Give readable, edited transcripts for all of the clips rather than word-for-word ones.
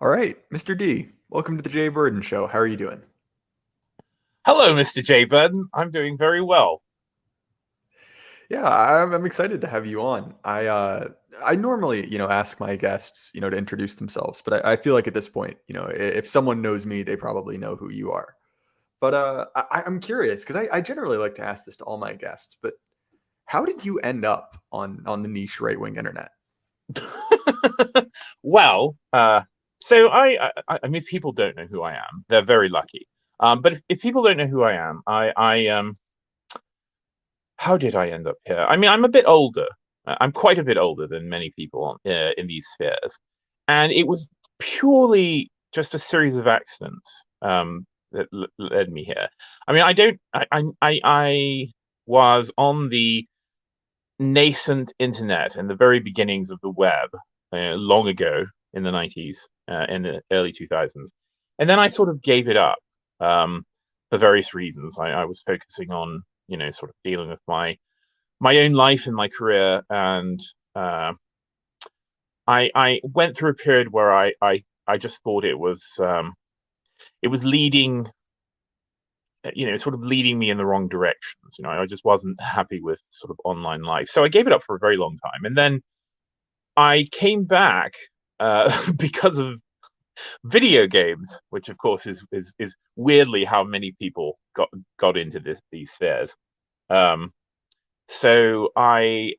All right, Mr. D, welcome to the Jay Burden Show. How are you doing? Hello, Mr. J. Burden. I'm doing very well. Yeah, I'm excited to have you on. I normally, ask my guests, to introduce themselves, but I feel like at this point, if someone knows me, they probably know who you are. But I'm curious because I generally like to ask this to all my guests, but how did you end up on the niche right wing internet? Well, so I mean, if people don't know who I am, they're very lucky. But if people don't know who I am, how did I end up here? I mean, I'm a bit older. I'm quite a bit older than many people in these spheres, and it was purely just a series of accidents that led me here. I mean, I don't. I was on the nascent internet and the very beginnings of the web long ago in the 90s, in the early 2000s. And then I sort of gave it up for various reasons. I was focusing on, sort of dealing with my own life and my career. And I went through a period where I just thought it was leading, sort of leading me in the wrong directions. I just wasn't happy with sort of online life. So I gave it up for a very long time. And then I came back because of video games, which of course is weirdly how many people got into these spheres. Um, so I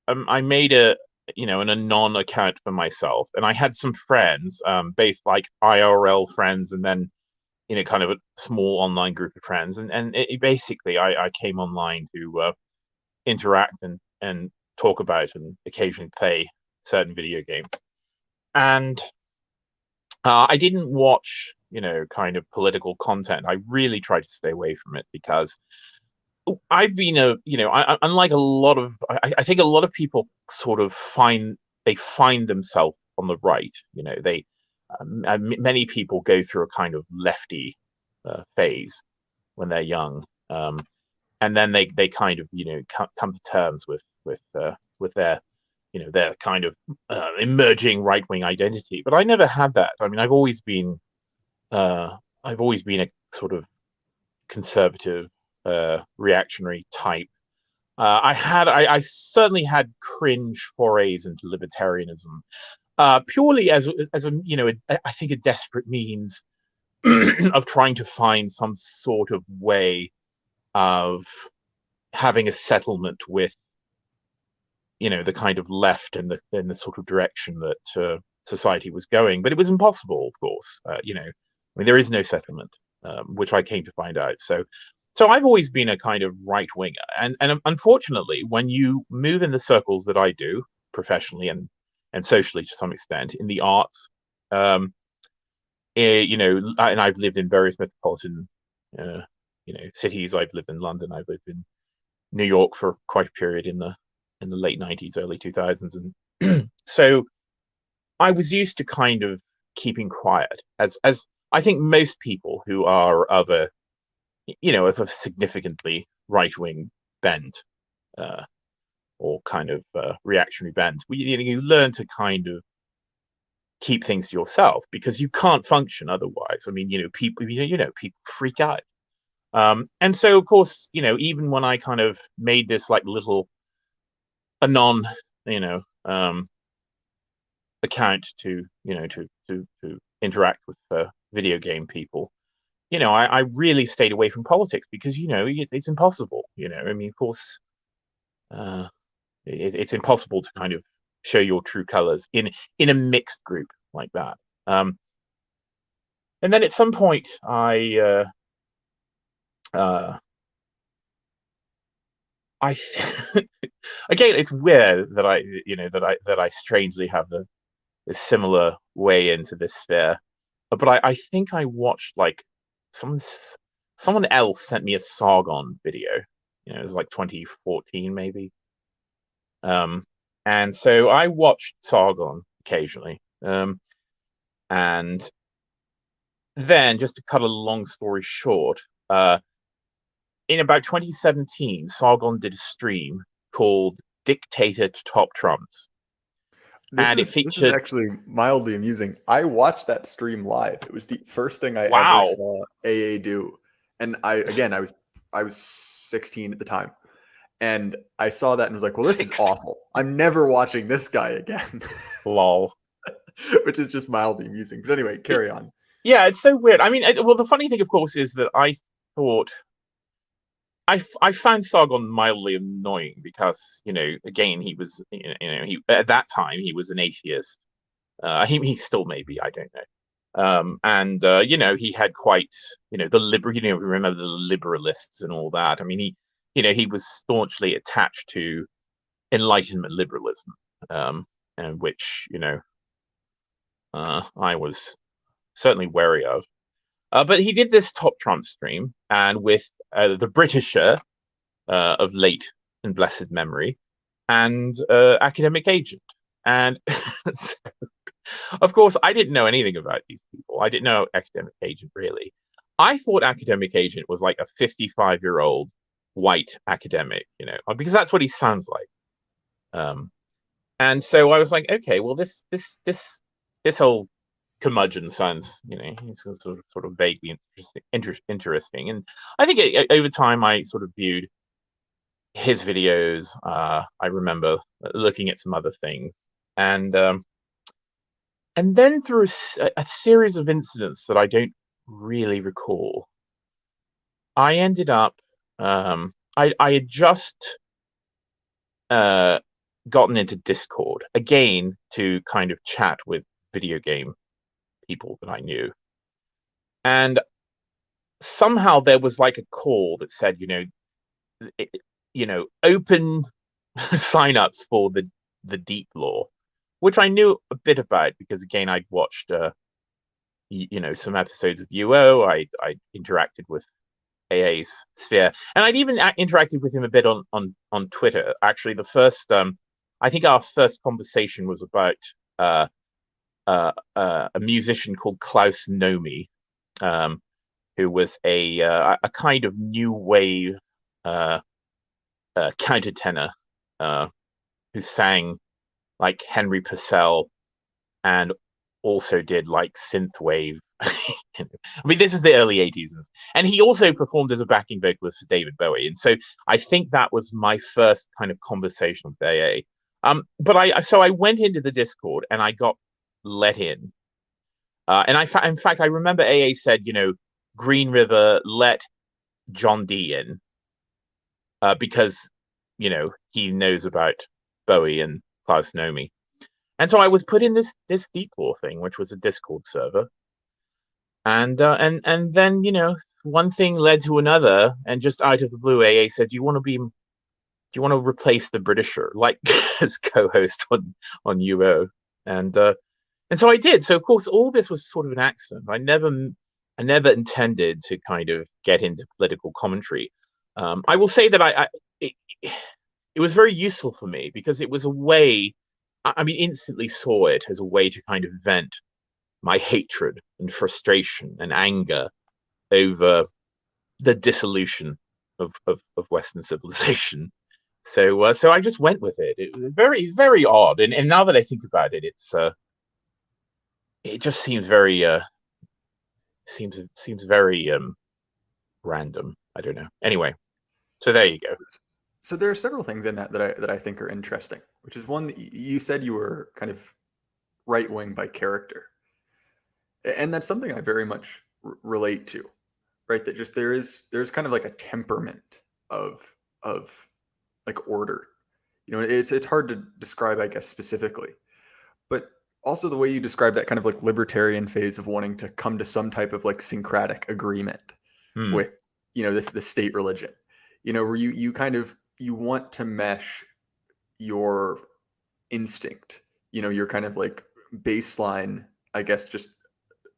made an anon account for myself, and I had some friends, both like IRL friends, and then kind of a small online group of friends, and basically I came online to interact and talk about and occasionally play certain video games. And I didn't watch, kind of political content. I really tried to stay away from it because I've been unlike a lot of, I think a lot of people sort of find themselves on the right. Many people go through a kind of lefty phase when they're young, and then they kind of come to terms with their their kind of emerging right wing identity. But I never had that. I mean, I've always been a sort of conservative, reactionary type. I certainly had cringe forays into libertarianism, purely as a I think a desperate means of trying to find some sort of way of having a settlement with the kind of left and the sort of direction that society was going. But it was impossible, of course. I mean, there is no settlement, which I came to find out. So I've always been a kind of right winger, and unfortunately, when you move in the circles that I do, professionally and socially to some extent, in the arts, and I've lived in various metropolitan, uh, cities. I've lived in London. I've lived in New York for quite a period in the late 90s, early 2000s, and so I was used to kind of keeping quiet, as I think most people who are of a of a significantly right wing bent, uh, or kind of reactionary bent. You learn to kind of keep things to yourself because you can't function otherwise. I mean, people freak out. And so, of course, even when I kind of made this like little anon, you know, account to, to interact with video game people, I really stayed away from politics because, it's impossible. I mean, of course, uh, it's impossible to kind of show your true colors in a mixed group like that. And then at some point, uh, I again, it's weird that I strangely have a similar way into this sphere, but I think I watched like someone someone else sent me a Sargon video. It was like 2014 maybe. Um, and so I watched Sargon occasionally. And then just to cut a long story short, in about 2017, Sargon did a stream called Dictator to Top Trumps. and it This is featured. actually mildly amusing. I watched that stream live. It was the first thing I ever Wow. saw AA do. And I was 16 at the time. And I saw that and was like, well, this is 60. awful. I'm never watching this guy again. Lol. Which is just mildly amusing. But anyway, carry on. Yeah, it's so weird. I mean, well, the funny thing, of course, is that I thought I found Sargon mildly annoying because, again, he was, he at that time he was an atheist. He still may be, I don't know. And he had quite, the liberal, remember the liberalists and all that. I mean, he was staunchly attached to Enlightenment liberalism, and which, I was certainly wary of. But he did this Top Trump stream, and with the Britisher of late and blessed memory, and Academic Agent. And so, of course, I didn't know anything about these people. I didn't know Academic Agent, really. I thought Academic Agent was like a 55-year-old white academic, because that's what he sounds like. And so I was like, okay, well, this whole curmudgeon sounds, he's sort of vaguely interesting. And I think over time I sort of viewed his videos. I remember looking at some other things, and then through a series of incidents that I don't really recall, I ended up. I had just gotten into Discord again to kind of chat with video game people that I knew, and somehow there was like a call that said, open signups for the Deep Law, which I knew a bit about because again I'd watched some episodes of UO. I interacted with AA's Sphere, and I'd even interacted with him a bit on Twitter. Actually, the first I think our first conversation was about a musician called Klaus Nomi, who was a kind of new wave countertenor who sang like Henry Purcell and also did like synthwave. I mean, this is the early 80s, and he also performed as a backing vocalist for David Bowie. And so I think that was my first kind of conversation with AA. But I went into the Discord and I got let in. And in fact, I remember AA said, Green River let John Dee in because, he knows about Bowie and Klaus Nomi. And so I was put in this Deep Law thing, which was a Discord server. And then, one thing led to another, and just out of the blue, AA said, do you want to replace the Britisher, like as co-host on UO? And so I did. So of course, all this was sort of an accident. I never intended to kind of get into political commentary. I will say that it was very useful for me because it was a way. I mean, instantly saw it as a way to kind of vent my hatred and frustration and anger over the dissolution of Western civilization. So I just went with it. It was very, very odd. And now that I think about it, it just seems very seems very random. I don't know. Anyway, so there you go. So there are several things in that I think are interesting, which is one that you said you were kind of right wing by character, and that's something I very much relate to, right? That just there's kind of like a temperament of like order. It's hard to describe, I guess, specifically, but also the way you describe that kind of like libertarian phase of wanting to come to some type of like syncretic agreement with this state religion, where you kind of you want to mesh your instinct, your kind of like baseline, I guess, just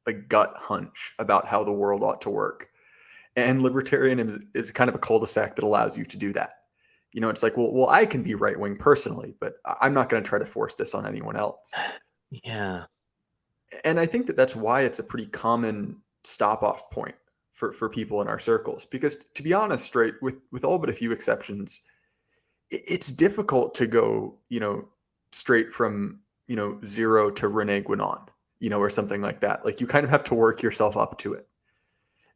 a gut hunch about how the world ought to work. And libertarianism is kind of a cul-de-sac that allows you to do that. It's like, well, I can be right wing personally, but I'm not going to try to force this on anyone else. Yeah. And I think that's why it's a pretty common stop-off point for people in our circles. Because to be honest, right, with all but a few exceptions, it's difficult to go, straight from 0 to Rene Guénon, or something like that. Like you kind of have to work yourself up to it.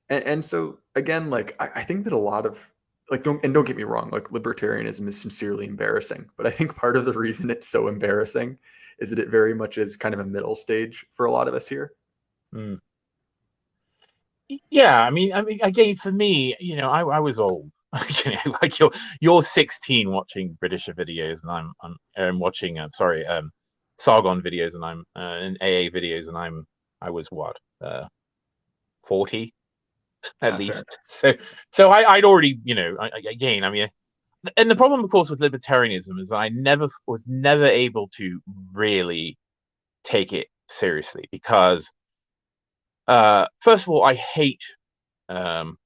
And so again, like I think that a lot of like don't get me wrong, like libertarianism is sincerely embarrassing, but I think part of the reason it's so embarrassing is that it very much is kind of a middle stage for a lot of us here. Mm. Yeah, I mean, again, for me, I was old. Like you're 16 watching British videos, and I'm watching, sorry, Sargon videos, and I'm in AA videos, and I was what, 40 at Fair least. enough. So I'd already, again, I mean, and the problem, of course, with libertarianism is I was never able to really take it seriously because, first of all, um,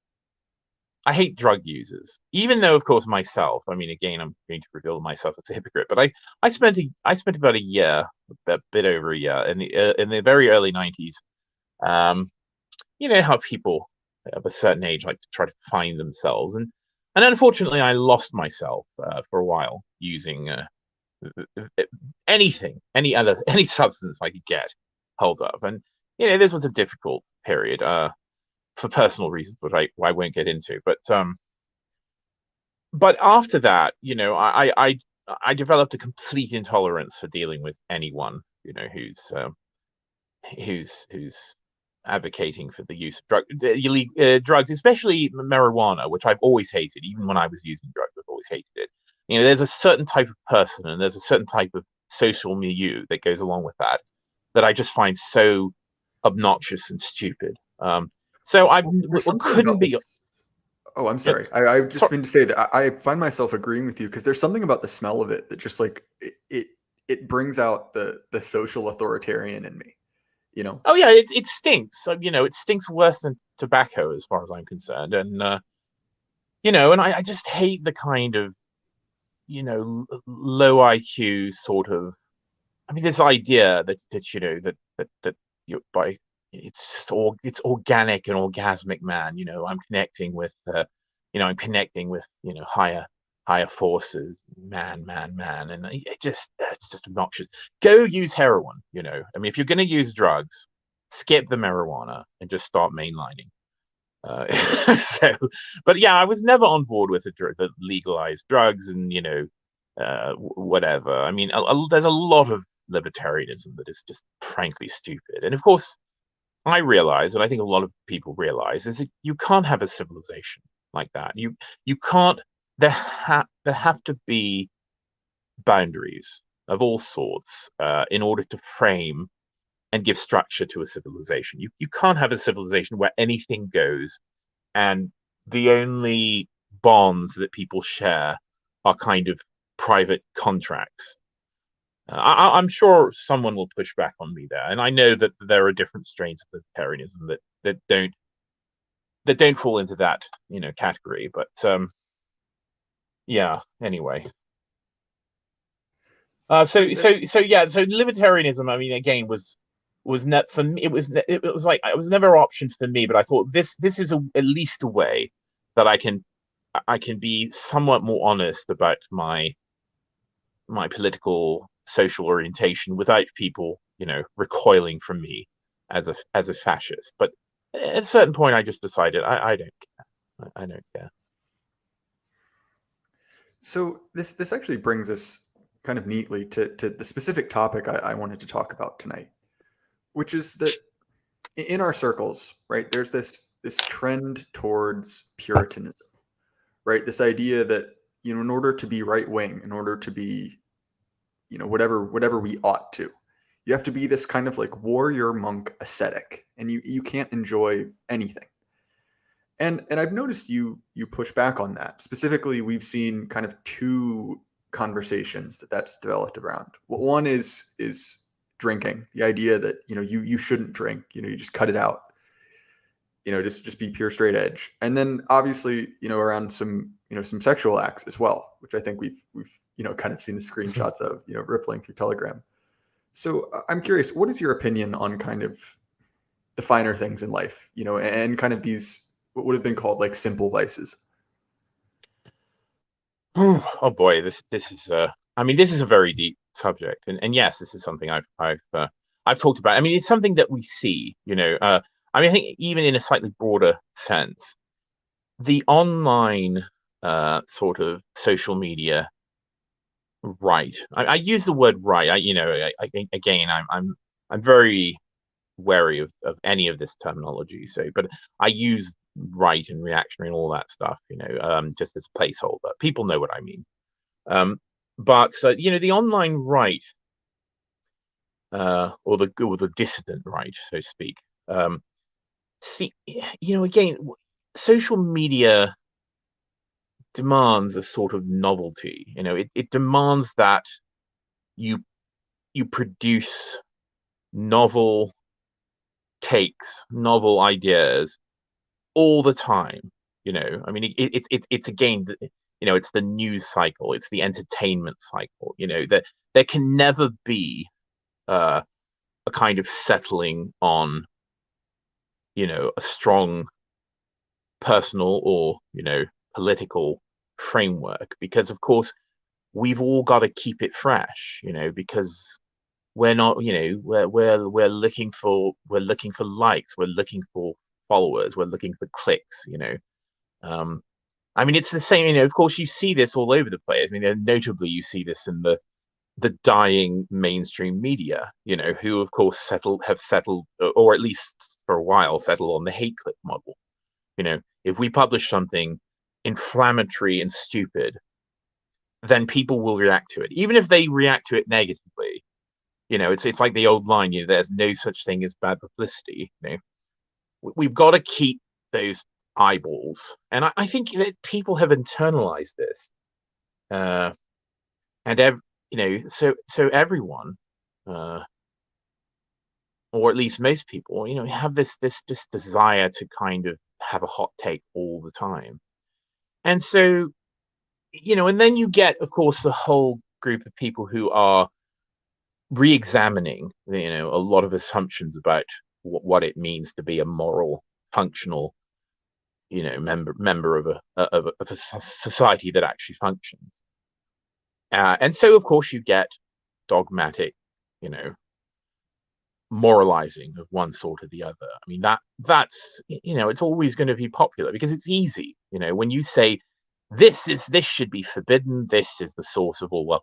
I hate drug users, even though, of course, myself. I mean, again, I'm going to reveal myself as a hypocrite, but I spent about a year, a bit over a year, in the very early '90s. Um, you know how people of a certain age like to try to find themselves, and unfortunately, I lost myself for a while using anything, any substance I could get hold of, and this was a difficult period. For personal reasons, which I won't get into. But after that, I developed a complete intolerance for dealing with anyone, who's advocating for the use of drugs, especially marijuana, which I've always hated. Even when I was using drugs, I've always hated it. There's a certain type of person and there's a certain type of social milieu that goes along with that I just find so obnoxious and stupid. So Well, there's something couldn't about be. this. Oh, I'm Yeah, sorry. I've just been to say that I find myself agreeing with you because there's something about the smell of it that just like it brings out the social authoritarian in me. You know. oh yeah, it stinks. So, it stinks worse than tobacco as far as I'm concerned. And and I just hate the kind of low IQ sort of. I mean, this idea that you by it's organic and orgasmic, man. I'm connecting with higher forces, man, and it's just obnoxious. Go use heroin. I mean, if you're going to use drugs, skip the marijuana and just start mainlining. So, but yeah, I was never on board with the legalized drugs and whatever. I mean, there's a lot of libertarianism that is just frankly stupid. And of course, I realize, and I think a lot of people realize, is that you can't have a civilization like that. You can't. There have to be boundaries of all sorts in order to frame and give structure to a civilization. You can't have a civilization where anything goes and the only bonds that people share are kind of private contracts. I'm sure someone will push back on me there, and I know that there are different strains of libertarianism that don't fall into that category. But yeah. Anyway, So so yeah. So libertarianism, I mean, again, was not for me. It was like it was never an option for me. But I thought this is at least a way that I can be somewhat more honest about my political social orientation without people recoiling from me as a fascist. But at a certain point, I just decided I don't care. I don't care. so this actually brings us kind of neatly to the specific topic I wanted to talk about tonight, which is that in our circles, right, there's this trend towards Puritanism, right? This idea that in order to be right wing, in order to be whatever we ought to, you have to be this kind of like warrior monk ascetic, and you can't enjoy anything. And I've noticed you push back on that. Specifically, we've seen kind of two conversations that's developed around. One is drinking, the idea that you shouldn't drink, you just cut it out, just be pure straight edge. And then obviously, around some sexual acts as well, which I think we've kind of seen the screenshots of, rippling through Telegram. So I'm curious, what is your opinion on kind of the finer things in life, and kind of these what would have been called like simple vices? Oh boy, this is I mean, this is a very deep subject, and yes, this is something I've talked about. I mean, it's something that we see, you know. I mean, I think even in a slightly broader sense, the online sort of social media right. I use the word right. Again, I'm very wary of any of this terminology. So, but I use right and reactionary and all that stuff, just as a placeholder. People know what I mean. But the online right, or the dissident right, so to speak. See, again, social media demands a sort of novelty. It demands that you produce novel takes, novel ideas all the time. I mean, it's again, it's the news cycle, it's the entertainment cycle. That there can never be a kind of settling on, a strong personal or political framework, because of course we've all got to keep it fresh, because we're not, we're looking for likes, we're looking for followers, we're looking for clicks. I mean, it's the same, of course you see this all over the place. I mean, notably you see this in the dying mainstream media, who of course have settled, or at least for a while settled on the hate clip model. If we publish something inflammatory and stupid, then people will react to it, even if they react to it negatively. It's like the old line, there's no such thing as bad publicity. We've got to keep those eyeballs, and I think that people have internalized this, and so everyone, or at least most people, have this desire to kind of have a hot take all the time. And so, and then you get, of course, the whole group of people who are re-examining, a lot of assumptions about what it means to be a moral, functional, member of a society that actually functions. And so, of course, you get dogmatic, moralizing of one sort or the other. I mean, that's it's always going to be popular because it's easy. When you say this should be forbidden, this is the source of all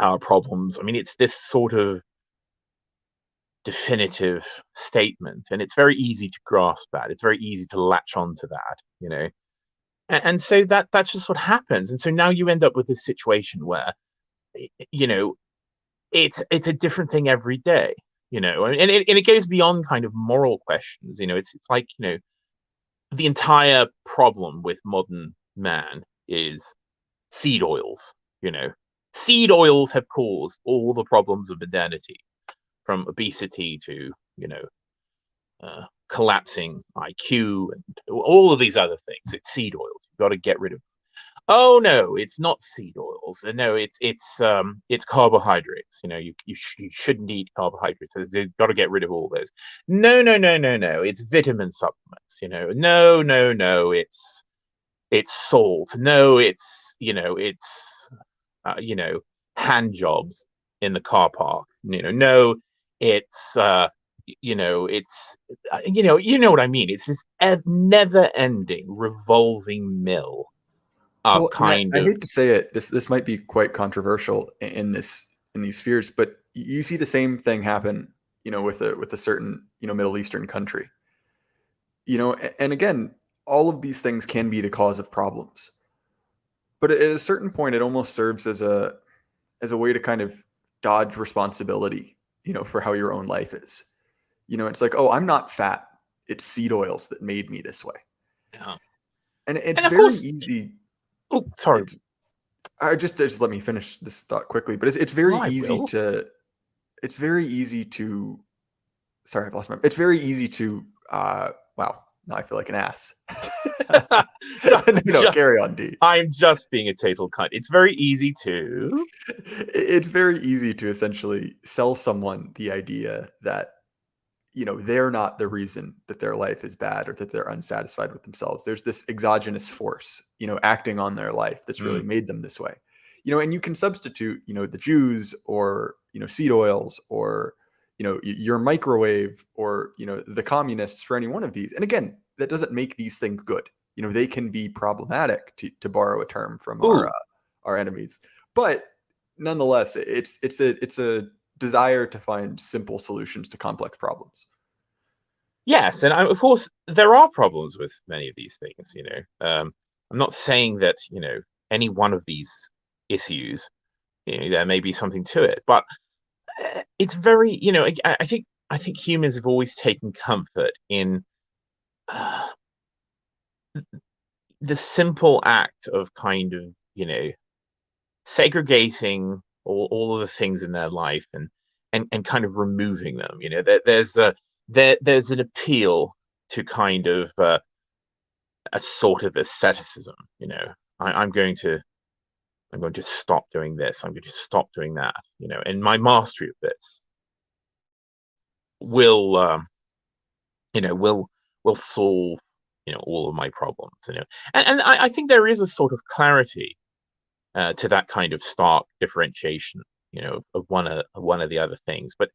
our problems. I mean, it's this sort of definitive statement, and it's very easy to grasp that. It's very easy to latch onto that, and so that's just what happens. And so now you end up with this situation where, it's a different thing every day. And it goes beyond kind of moral questions. It's like, the entire problem with modern man is seed oils. Seed oils have caused all the problems of modernity, from obesity to collapsing IQ and all of these other things. It's seed oils. You've got to get rid of. Oh no, it's not seed oils. No, it's carbohydrates. You shouldn't eat carbohydrates. So you've got to get rid of all those. No, it's vitamin supplements. No, it's salt. No, it's hand jobs in the car park. No, it's what I mean. It's this never-ending revolving mill of Well, and kind I of. hate to say it, this might be quite controversial in these spheres, but you see the same thing happen, with a certain, Middle Eastern country. And again, all of these things can be the cause of problems. But at a certain point, it almost serves as a way to kind of dodge responsibility, for how your own life is. It's like, oh, I'm not fat. It's seed oils that made me this way. Yeah. And it's And of very course, easy. oh, sorry. I just let me finish this thought quickly, but it's Well, very I easy will. to, sorry, I've lost it's very easy to, wow, now I feel like an ass. So No, carry on, D. I'm just being a total cunt. It's very easy to. It's very easy to essentially sell someone the idea that, they're not the reason that their life is bad or that they're unsatisfied with themselves. There's this exogenous force, acting on their life that's really made them this way. and you can substitute, the Jews or, seed oils or, your microwave or, the communists for any one of these. And again, that doesn't make these things good. They can be problematic, to borrow a term from Ooh, our enemies. But nonetheless, it's a desire to find simple solutions to complex problems. yes, and of course there are problems with many of these things. I'm not saying that any one of these issues, there may be something to it, but it's very, I think humans have always taken comfort in uh, the simple act of kind of segregating all of the things in their life and kind of removing them. There's an appeal to kind of a sort of asceticism. I'm going to stop doing this. I'm going to stop doing that. And my mastery of this will will solve all of my problems. And I think there is a sort of clarity to that kind of stark differentiation, of one of the other things. But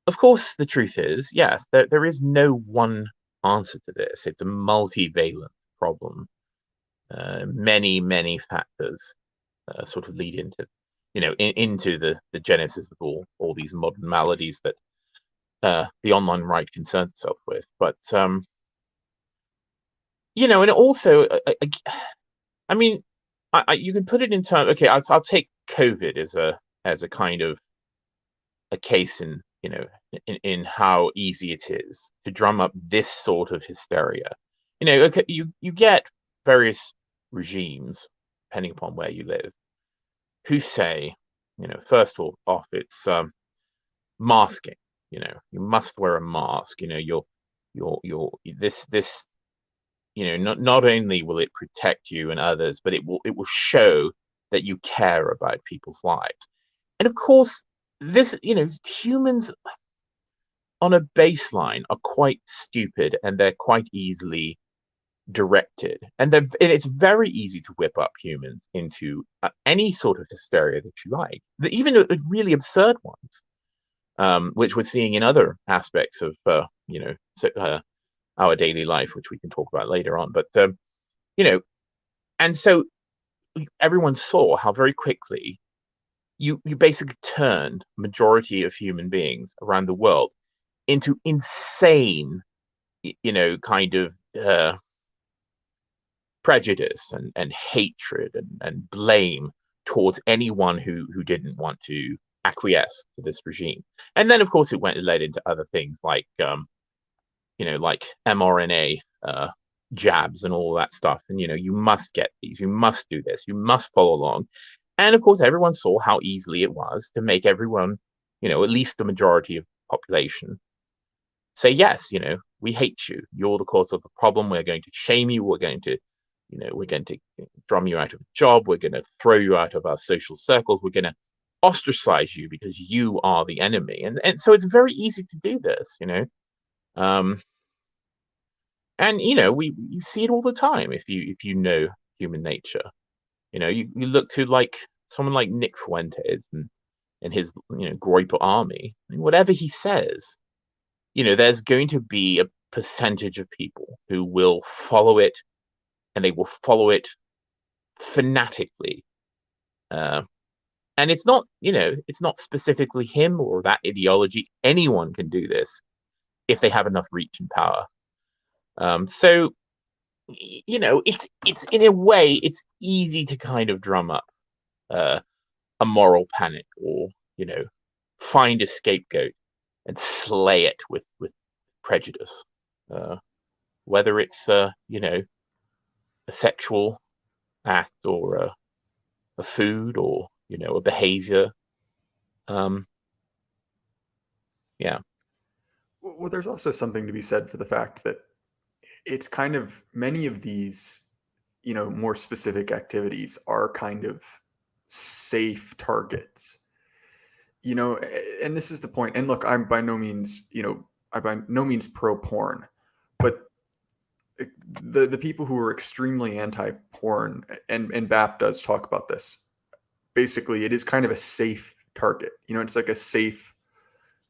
of course, the truth is, yes, there is no one answer to this. It's a multivalent problem. Many factors sort of lead into, into the genesis of all these modern maladies that the online right concerns itself with. But and also, I mean, you can put it in terms. Okay, I'll take COVID as a kind of a case in how easy it is to drum up this sort of hysteria. Okay, you get various regimes, depending upon where you live, who say, first of all, it's masking. You must wear a mask. You're this. Not only will it protect you and others, but it will show that you care about people's lives. And of course, this, humans on a baseline are quite stupid and they're quite easily directed. And it's very easy to whip up humans into any sort of hysteria that you like, even really absurd ones, which we're seeing in other aspects of, our daily life, which we can talk about later on. But, and so everyone saw how very quickly you basically turned majority of human beings around the world into insane, kind of prejudice and hatred and blame towards anyone who didn't want to acquiesce to this regime. And then, of course, it led into other things like like mRNA jabs and all that stuff. And you must get these, you must do this, you must follow along. And of course, everyone saw how easily it was to make everyone, at least the majority of the population, say yes. We hate you. You're the cause of the problem. We're going to shame you. We're going to drum you out of a job. We're going to throw you out of our social circles. We're going to ostracize you because you are the enemy. And so it's very easy to do this. And you see it all the time if you know human nature. You look to like someone like Nick Fuentes and his Groiper army. I mean, whatever he says, there's going to be a percentage of people who will follow it, and they will follow it fanatically. And it's not specifically him or that ideology. Anyone can do this if they have enough reach and power. So it's in a way it's easy to kind of drum up a moral panic, or find a scapegoat and slay it with prejudice, whether it's a sexual act or a food or a behavior. Yeah. Well, there's also something to be said for the fact that it's kind of many of these, more specific activities are kind of safe targets, and this is the point. And look, I'm by no means, pro porn, but the people who are extremely anti porn, and BAP does talk about this, basically it is kind of a safe target. It's like a safe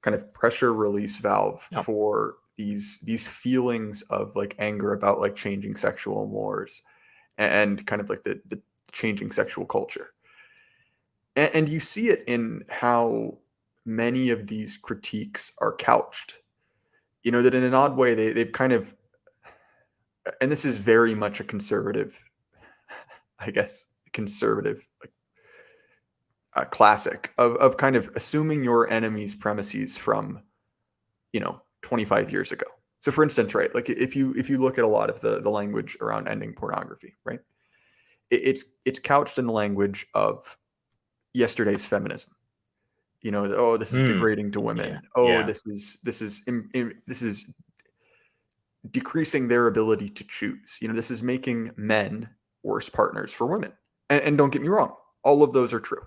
kind of pressure release valve Yeah. for these feelings of like anger about like changing sexual mores and kind of like the changing sexual culture. And you see it in how many of these critiques are couched. That in an odd way they've kind of, and this is very much a conservative, I guess, conservative like, classic of kind of assuming your enemy's premises from 25 years ago. So for instance, right, like if you look at a lot of the language around ending pornography, right, it's couched in the language of yesterday's feminism. Oh, this is degrading to women. Yeah. Oh, Yeah. this is decreasing their ability to choose. This is making men worse partners for women. And don't get me wrong, all of those are true.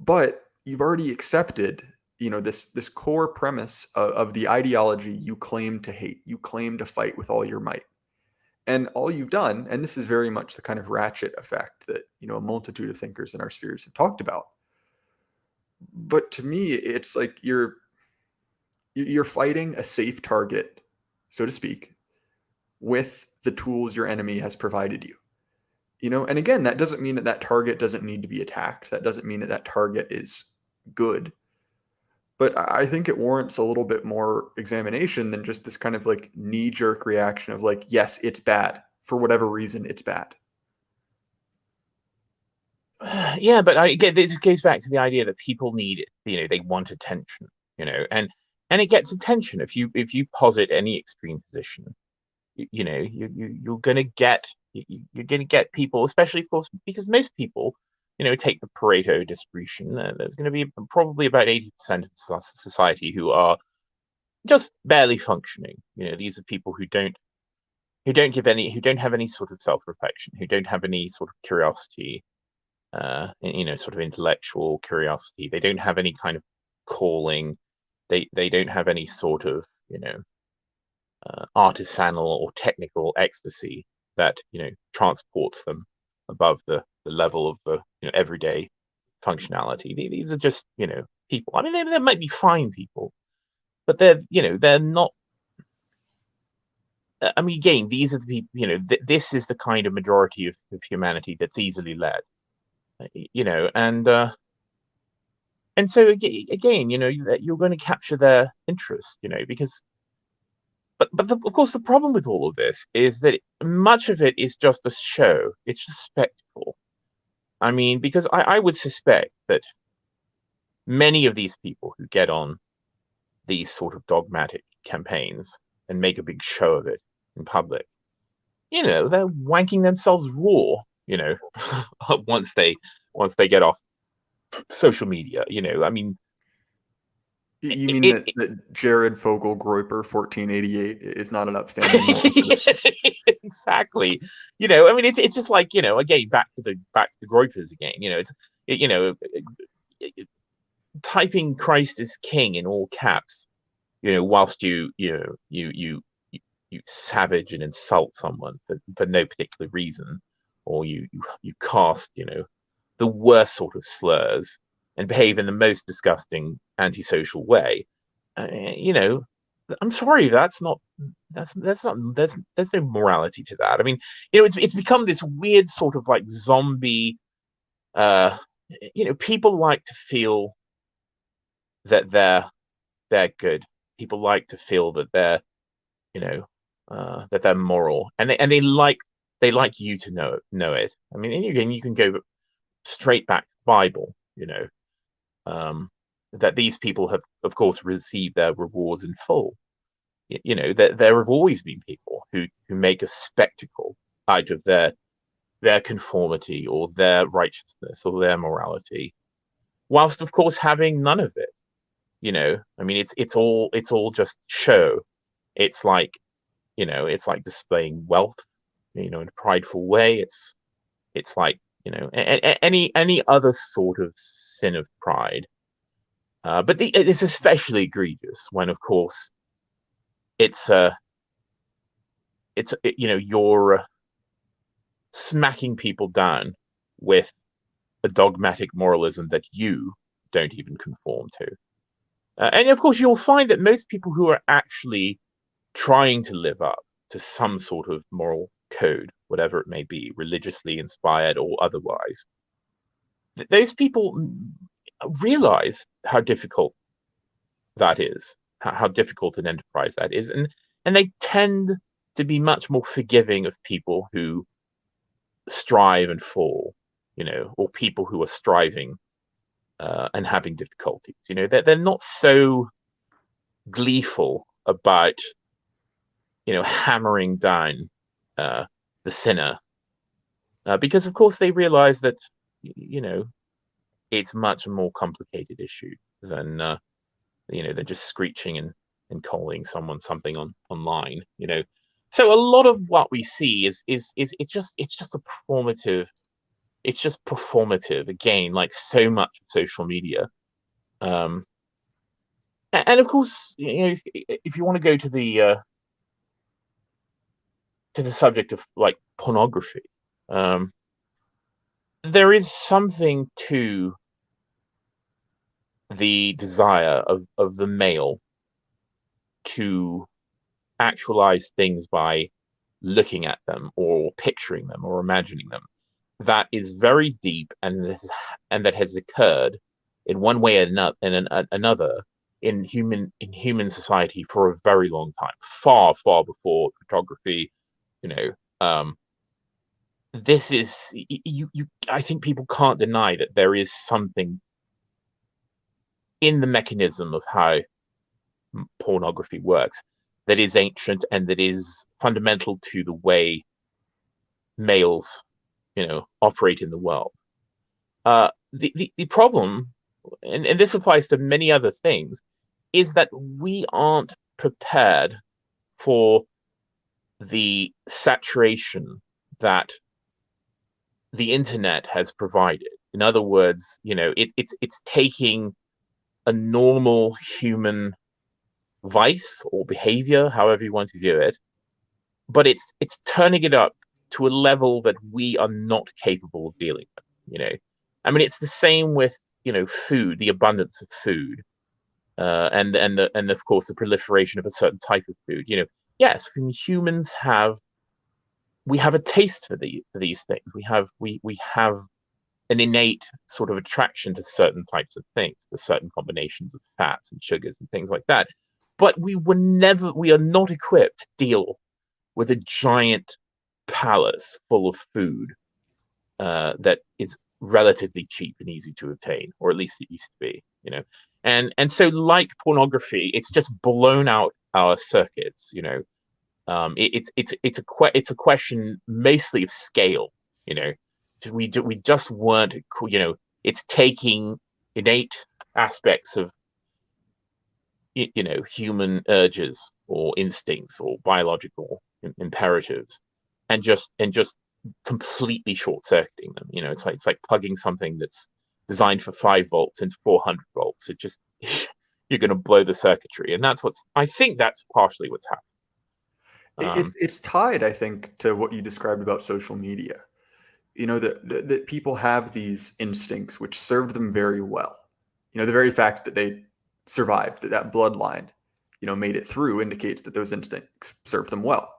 But you've already accepted, this core premise of the ideology you claim to hate, you claim to fight with all your might. And all you've done, and this is very much the kind of ratchet effect that, a multitude of thinkers in our spheres have talked about. But to me, it's like you're fighting a safe target, so to speak, with the tools your enemy has provided you. And again, that doesn't mean that target doesn't need to be attacked. That doesn't mean that target is good. But I think it warrants a little bit more examination than just this kind of like knee-jerk reaction of like, yes, it's bad. For whatever reason, it's bad. Yeah, but again, this goes back to the idea that people need it. They want attention. And it gets attention if you posit any extreme position. You're going to get people, especially of course because most people take the Pareto distribution. There's going to be probably about 80% of society who are just barely functioning. These are people who don't have any sort of self-reflection, who don't have any sort of curiosity, sort of intellectual curiosity. They don't have any kind of calling. They don't have any sort of artisanal or technical ecstasy that transports them above the level of the everyday functionality. These are just people. I mean, they might be fine people, but they're not. I mean, again, these are the people. This is the kind of majority of humanity that's easily led. And so again, you're going to capture their interest, because. But of course, the problem with all of this is that much of it is just a show. It's just spectacle. I mean, because I would suspect that many of these people who get on these sort of dogmatic campaigns and make a big show of it in public, they're wanking themselves raw, once they get off social media. I mean, You mean that Jared Fogle Groiper 1488 is not an upstanding moral citizen? Exactly. I mean, it's just like again back to the Groipers again. Typing Christ is King in all caps. Whilst you savage and insult someone for no particular reason, or you cast the worst sort of slurs and behave in the most disgusting antisocial way. I'm sorry, there's no morality to that. I mean, it's become this weird sort of like zombie. People like to feel that they're good. People like to feel that they're that they're moral, and they like you to know it. I mean, again, you can go straight back to the Bible. That these people have, of course, received their rewards in full. That there have always been people who make a spectacle out of their conformity or their righteousness or their morality, whilst of course having none of it. I mean, it's all just show. It's like displaying wealth, in a prideful way. It's like any other sort of sin of pride. But it's especially egregious when, of course, you're smacking people down with a dogmatic moralism that you don't even conform to. And of course, you'll find that most people who are actually trying to live up to some sort of moral code, whatever it may be, religiously inspired or otherwise, those people realize how difficult that is, how difficult an enterprise that is, and they tend to be much more forgiving of people who strive and fall, or people who are striving and having difficulties. They're not so gleeful about hammering down the sinner, because of course they realize that it's much more complicated issue than than just screeching and calling someone something online. So a lot of what we see is it's just a performative. It's just performative again, like so much of social media. And of course, if you want to go to the subject of like pornography, there is something to the desire of the male to actualize things by looking at them or picturing them or imagining them. That is very deep, and that has occurred in one way or another in human society for a very long time, far before photography. This is you. I think people can't deny that there is something in the mechanism of how pornography works that is ancient and that is fundamental to the way males operate in the world. The problem, and this applies to many other things, is that we aren't prepared for the saturation that the internet has provided. In other words, it's taking a normal human vice or behavior, however you want to view it, but it's turning it up to a level that we are not capable of dealing with. I mean, it's the same with food, the abundance of food, and of course the proliferation of a certain type of food. Yes, humans have a taste for these things. We have an innate sort of attraction to certain types of things, to certain combinations of fats and sugars and things like that. But we are not equipped to deal with a giant palace full of food that is relatively cheap and easy to obtain, or at least it used to be. And so, like pornography, it's just blown out our circuits. It's a question mostly of scale. We just weren't. It's taking innate aspects of human urges or instincts or biological imperatives, and just completely short-circuiting them. It's like plugging something that's designed for 5 volts into 400 volts. It just you're going to blow the circuitry, and I think that's partially what's happening. It's tied, I think, to what you described about social media. That people have these instincts which served them very well. The very fact that they survived, that bloodline, made it through, indicates that those instincts served them well,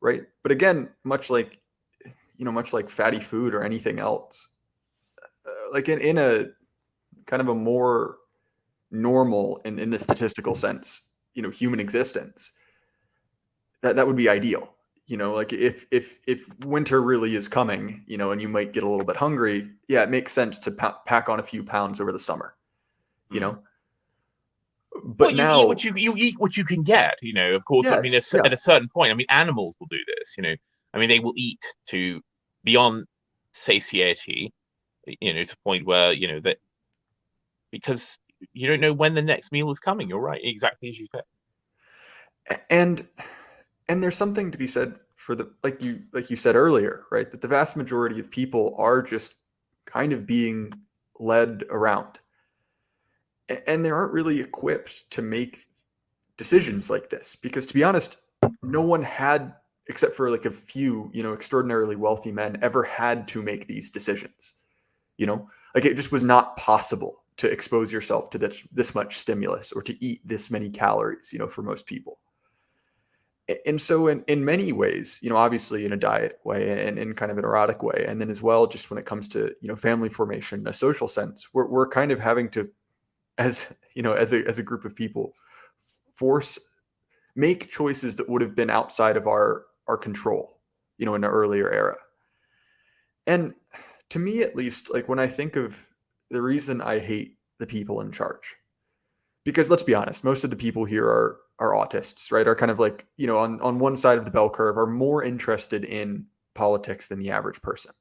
right? But again, much like fatty food or anything else, like in a kind of a more normal, in the statistical sense, human existence, that would be ideal. Like if winter really is coming, and you might get a little bit hungry, yeah, it makes sense to pack on a few pounds over the summer, But you now eat what you can get. Of course. Yes, I mean, at a certain point, I mean, animals will do this. I mean, they will eat to beyond satiety. To the point where that, because you don't know when the next meal is coming. You're right, exactly as you said. And there's something to be said for like you said earlier, right? That the vast majority of people are just kind of being led around, and they aren't really equipped to make decisions like this, because to be honest, no one had, except for like a few, extraordinarily wealthy men, ever had to make these decisions. Like it just was not possible to expose yourself to this much stimulus or to eat this many calories, for most people. And so in many ways, obviously in a diet way and in kind of an erotic way, and then as well, just when it comes to, family formation, in a social sense, we're kind of having to, as, as a group of people, make choices that would have been outside of our control, in an earlier era. And to me, at least, like when I think of the reason I hate the people in charge, because let's be honest, most of the people here are autists, right? Are kind of like, on one side of the bell curve, are more interested in politics than the average person.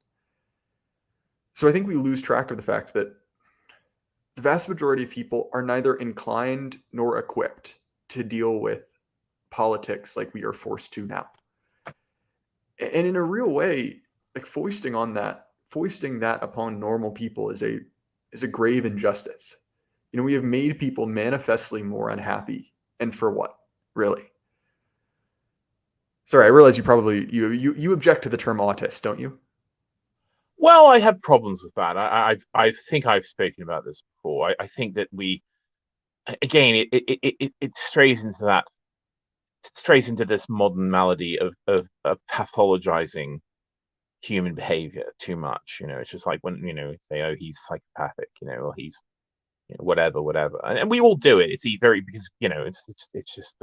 So I think we lose track of the fact that the vast majority of people are neither inclined nor equipped to deal with politics like we are forced to now. And in a real way, like foisting that upon normal people is a grave injustice. We have made people manifestly more unhappy, and for what, really? Sorry, I realize you probably you object to the term autist, don't you? Well, I have problems with that. I think I've spoken about this before. I think that again, it strays into this modern malady of pathologizing human behavior too much. It's just like when say, oh, he's psychopathic, or he's whatever, and we all do it. It's very because it's just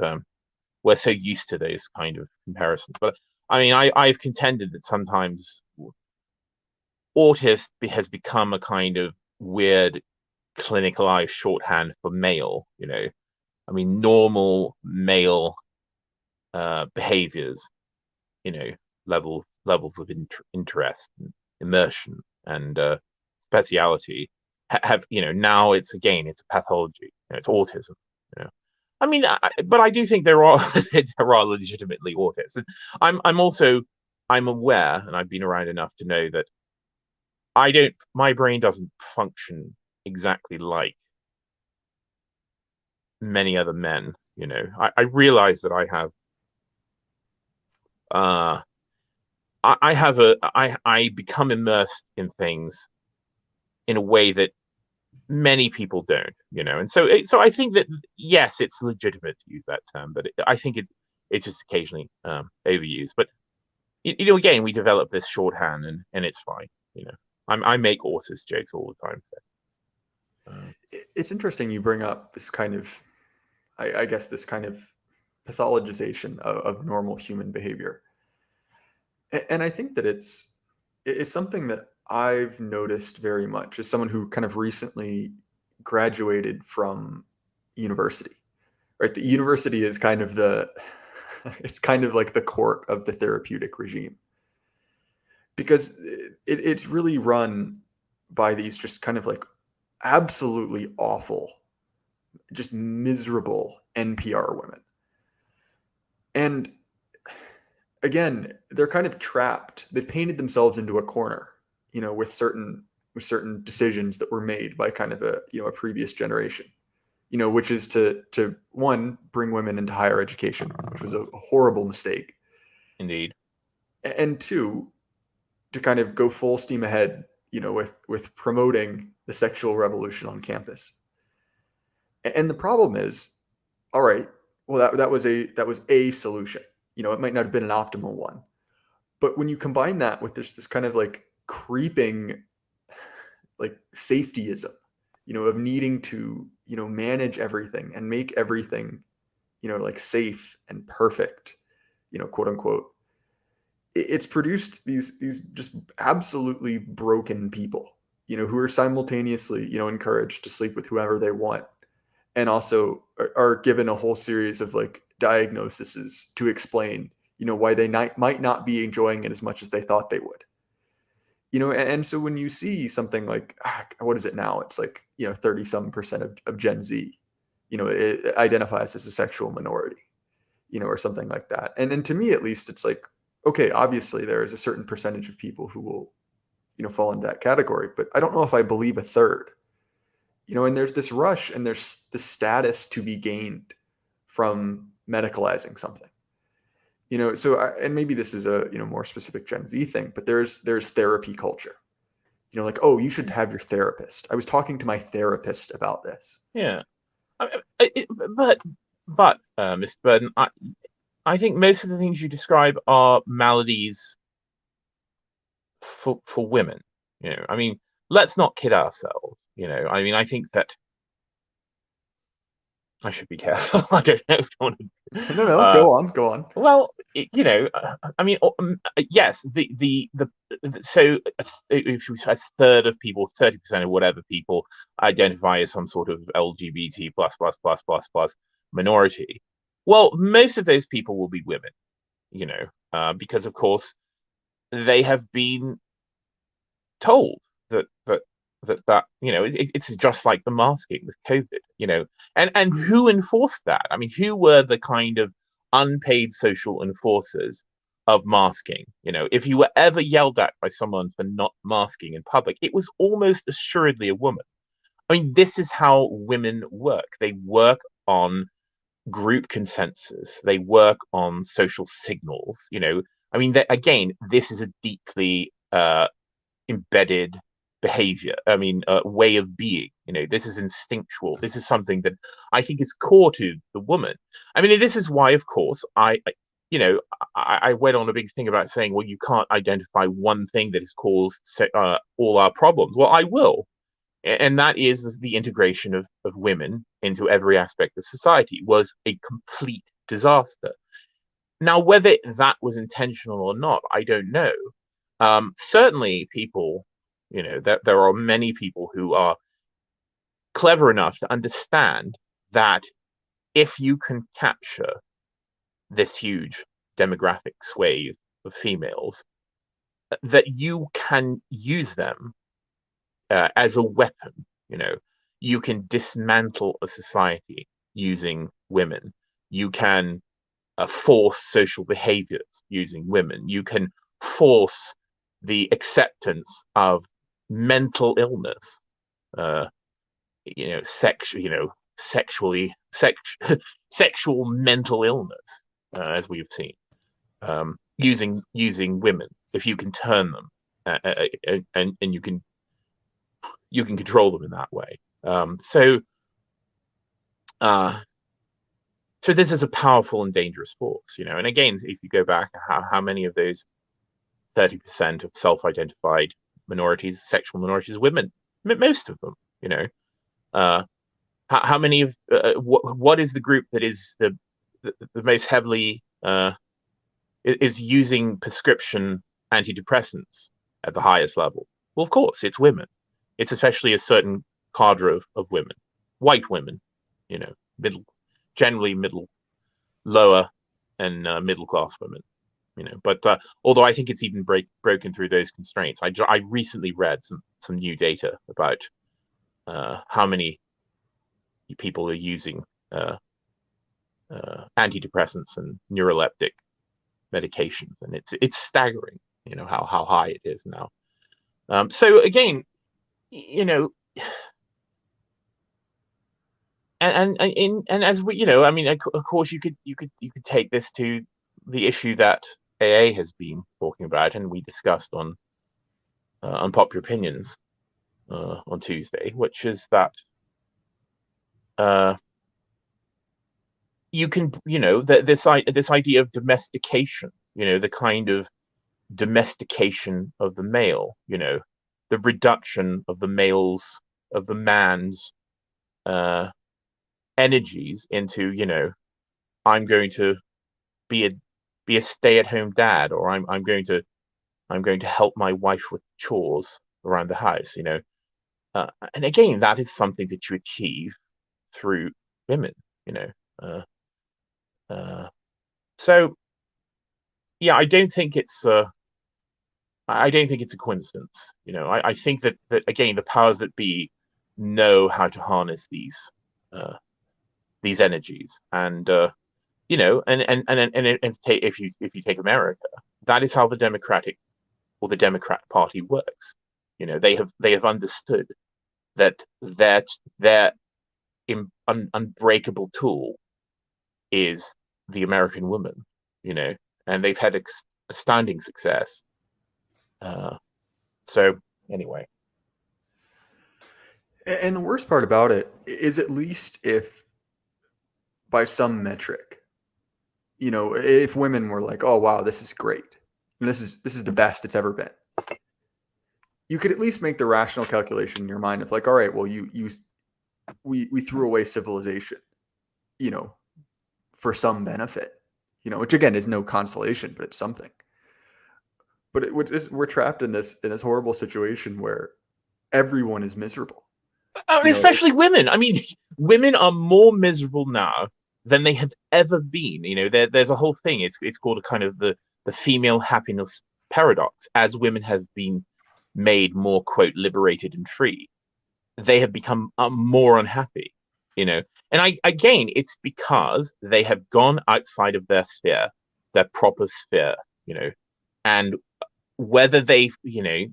we're so used to those kind of comparisons. But I mean, I've contended that sometimes autist has become a kind of weird clinicalized shorthand for male. I mean, normal male behaviors, you know, levels of interest and immersion and speciality have, now it's a pathology, it's autism. I mean, but I do think there are there are legitimately autists. And I'm aware, and I've been around enough to know that my brain doesn't function exactly like many other men. I realize that I become immersed in things in a way that many people don't, and so I think that yes, it's legitimate to use that term, but I think it's just occasionally overused. But again, we develop this shorthand, and it's fine. I make autist jokes all the time. So. It's interesting you bring up this kind of, I guess, this kind of pathologization of normal human behavior. And I think that it's something that I've noticed very much as someone who kind of recently graduated from university, right? The university is kind of it's kind of like the court of the therapeutic regime, because it's really run by these just kind of like absolutely awful, just miserable NPR women. And again, they're kind of trapped. They've painted themselves into a corner, with certain decisions that were made by kind of a previous generation, which is to one, bring women into higher education, which was a horrible mistake. Indeed. And two, to kind of go full steam ahead, with promoting the sexual revolution on campus. And the problem is, all right, well, that was a solution. It might not have been an optimal one, but when you combine that with this kind of like creeping, like safetyism, of needing to, manage everything and make everything, like safe and perfect, quote unquote, it's produced these just absolutely broken people, who are simultaneously, encouraged to sleep with whoever they want, and also are given a whole series of like diagnoses to explain, why they might not be enjoying it as much as they thought they would. And so when you see something like, what is it now? It's like, 30-some% of Gen Z, it identifies as a sexual minority, or something like that. And to me, at least, it's like, okay, obviously there is a certain percentage of people who will, fall into that category, but I don't know if I believe a third. And there's this rush and there's the status to be gained from medicalizing something. So and maybe this is a, more specific Gen Z thing, but there's therapy culture, Like, oh, you should have your therapist. I was talking to my therapist about this. Yeah. But Mr. Burden, I think most of the things you describe are maladies for women. I mean, let's not kid ourselves. I mean, I think that I should be careful. I don't know. No, no, Uh, go on. well, I mean, yes, so if we say a third of people, 30% of whatever people identify as some sort of LGBT plus minority. Well, most of those people will be women, because of course they have been told that it's just like the masking with COVID, and who enforced that? I mean, who were the kind of unpaid social enforcers of masking? If you were ever yelled at by someone for not masking in public, it was almost assuredly a woman. I mean, this is how women work. They work on group consensus. They work on social signals. I mean, again, this is a deeply embedded behavior. I mean, way of being. This is instinctual. This is something that I think is core to the woman. I mean, this is why, of course, I went on a big thing about saying, well, you can't identify one thing that has caused all our problems. Well, I will. And that is the integration of women into every aspect of society was a complete disaster. Now, whether that was intentional or not, I don't know. Certainly, people, that there are many people who are clever enough to understand that if you can capture this huge demographic swathe of females, that you can use them as a weapon. You can dismantle a society using women. You can force social behaviors using women. You can force the acceptance of mental illness, sexual mental illness, as we've seen, using women. If you can turn them, and you can control them in that way. So this is a powerful and dangerous force, And again, if you go back, how many of those 30% of self-identified minorities, sexual minorities, women? Most of them, How many of what is the group that is the most heavily is using prescription antidepressants at the highest level? Well, of course, it's women. It's especially a certain cadre of women, white women, generally lower and middle class women, But although I think it's even broken through those constraints, I recently read some new data about how many people are using antidepressants and neuroleptic medications, and it's staggering, how high it is now. So again, and as we, I mean, of course, you could take this to the issue that AA has been talking about, and we discussed on Unpopular Opinions on Tuesday, which is that you can, this idea of domestication, the kind of domestication of the male, the reduction of the man's energies into, I'm going to be a stay-at-home dad, or I'm going to help my wife with chores around the house, and again, that is something that you achieve through women, so yeah, I don't think it's a coincidence. I think that again, the powers that be know how to harness these energies, and if you take America, that is how the Democrat Party works. They have understood that their unbreakable tool is the American woman, and they've had astounding success. So anyway, And the worst part about it is, at least if by some metric, if women were like, "Oh wow, this is great. And this is the best it's ever been." You could at least make the rational calculation in your mind of like, "All right, well, we threw away civilization, you know, for some benefit, which again is no consolation, but it's something." But we're trapped in this horrible situation where everyone is miserable. I mean, especially women. I mean, women are more miserable now than they have ever been. There's a whole thing. It's called a kind of the female happiness paradox. As women have been made more, quote, liberated and free, they have become more unhappy. And again, it's because they have gone outside of their sphere, their proper sphere. And whether they,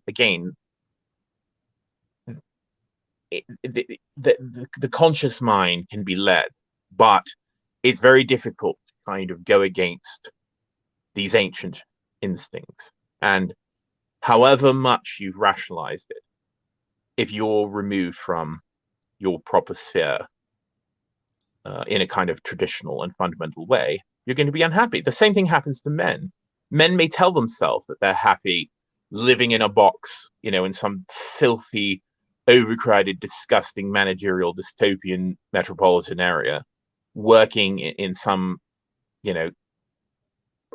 again, the conscious mind can be led, but it's very difficult to kind of go against these ancient instincts. And however much you've rationalized it, if you're removed from your proper sphere in a kind of traditional and fundamental way, you're going to be unhappy. The same thing happens to men. Men may tell themselves that they're happy living in a box, in some filthy, overcrowded, disgusting managerial dystopian metropolitan area, working in some,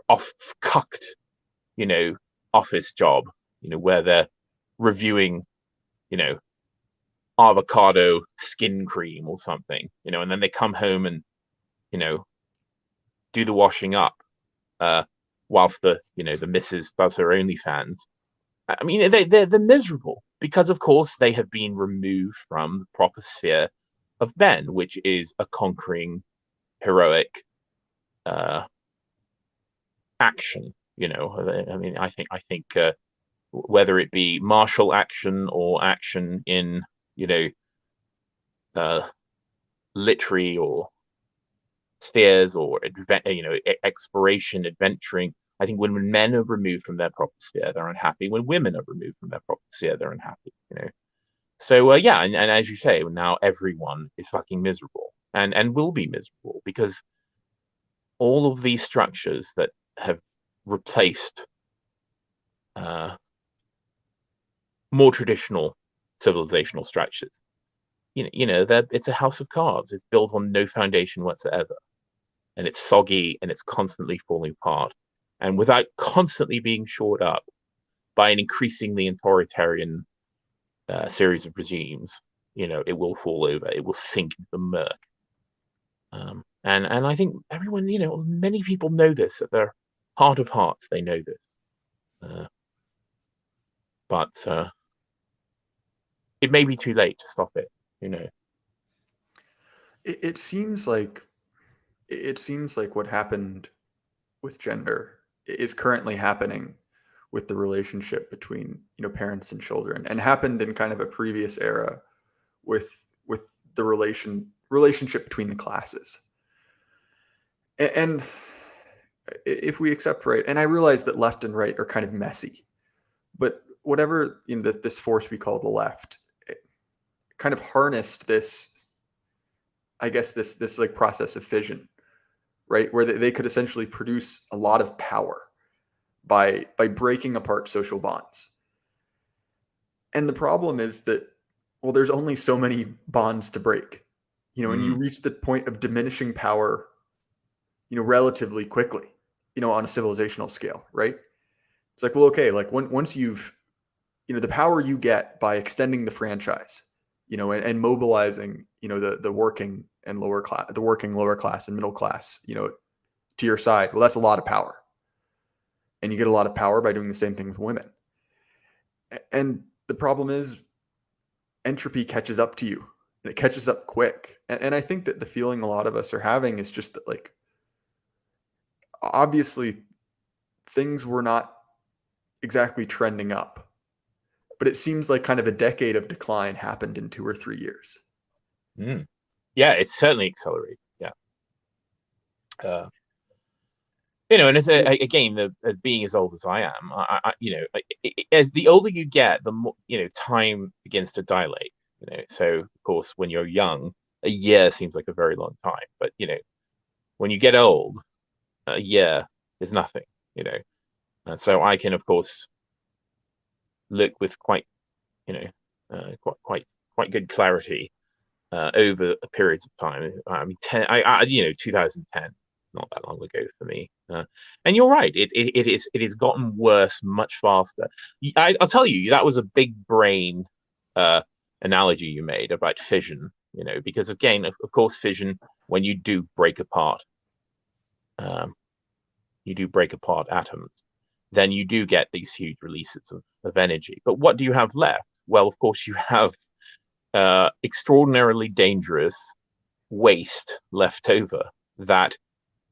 off-cucked, office job, where they're reviewing, avocado skin cream or something, and then they come home and, do the washing up, whilst the missus does her OnlyFans. I mean, they're miserable because, of course, they have been removed from the proper sphere of men, which is a conquering, heroic action. I mean, I think whether it be martial action or action in literary or spheres or exploration, adventuring. I think when men are removed from their proper sphere, they're unhappy. When women are removed from their proper sphere, they're unhappy. So yeah, and as you say, now everyone is fucking miserable and will be miserable because all of these structures that have replaced more traditional civilizational structures, that it's a house of cards. It's built on no foundation whatsoever, and it's soggy and it's constantly falling apart. And without constantly being shored up by an increasingly authoritarian series of regimes, it will fall over. It will sink into the murk. And I think everyone, many people know this at their heart of hearts. They know this, but it may be too late to stop it. It seems like what happened with gender is currently happening with the relationship between parents and children, and happened in kind of a previous era with the relationship between the classes. And if we accept right, and I realize that left and right are kind of messy, but whatever this force we call the left, kind of harnessed this, I guess, this like process of fission, right, where they could essentially produce a lot of power by breaking apart social bonds. And the problem is that, well, there's only so many bonds to break, and you reach the point of diminishing power, relatively quickly, on a civilizational scale, right? It's like, well, okay, like once you've, the power you get by extending the franchise, and mobilizing, the working and lower class, the working lower class and middle class, to your side. Well, that's a lot of power. And you get a lot of power by doing the same thing with women. And the problem is entropy catches up to you, and it catches up quick. And I think that the feeling a lot of us are having is just that, like, obviously things were not exactly trending up, but it seems like kind of a decade of decline happened in 2 or 3 years. Yeah, it's certainly accelerated. Yeah. And it's again, being as old as I am, as the older you get, the more time begins to dilate. So of course, when you're young, a year seems like a very long time, but when you get old, a year is nothing. And so I can, of course, look with quite quite good clarity over periods of time. I mean, 2010, not that long ago for me. And you're right, it has gotten worse much faster. I'll tell you, that was a big brain analogy you made about fission. Because again, of course, fission, when you do break apart, atoms, then you do get these huge releases of energy. But what do you have left? Well, of course, you have extraordinarily dangerous waste left over that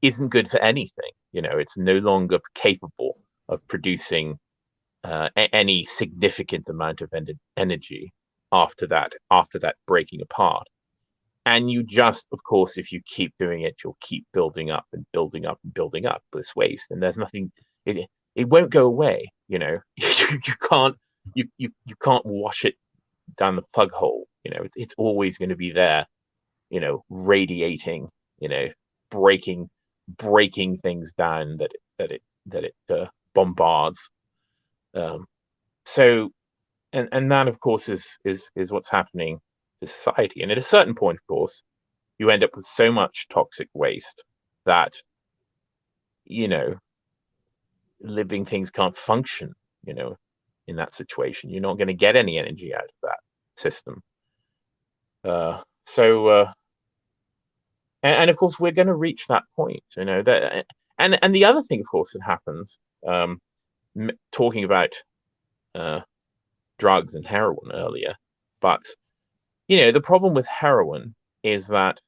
isn't good for anything. It's no longer capable of producing any significant amount of energy after that breaking apart. And you just, of course, if you keep doing it, you'll keep building up and building up and building up this waste, and there's nothing. It won't go away. You can't wash it down the plug hole. It's always going to be there. Radiating. Breaking things down that it bombards. So, and that, of course, is what's happening to society. And at a certain point, of course, you end up with so much toxic waste that living things can't function. In that situation, you're not going to get any energy out of that system. And of course, we're going to reach that point. That, and the other thing, of course, that happens. Talking about drugs and heroin earlier, but the problem with heroin is that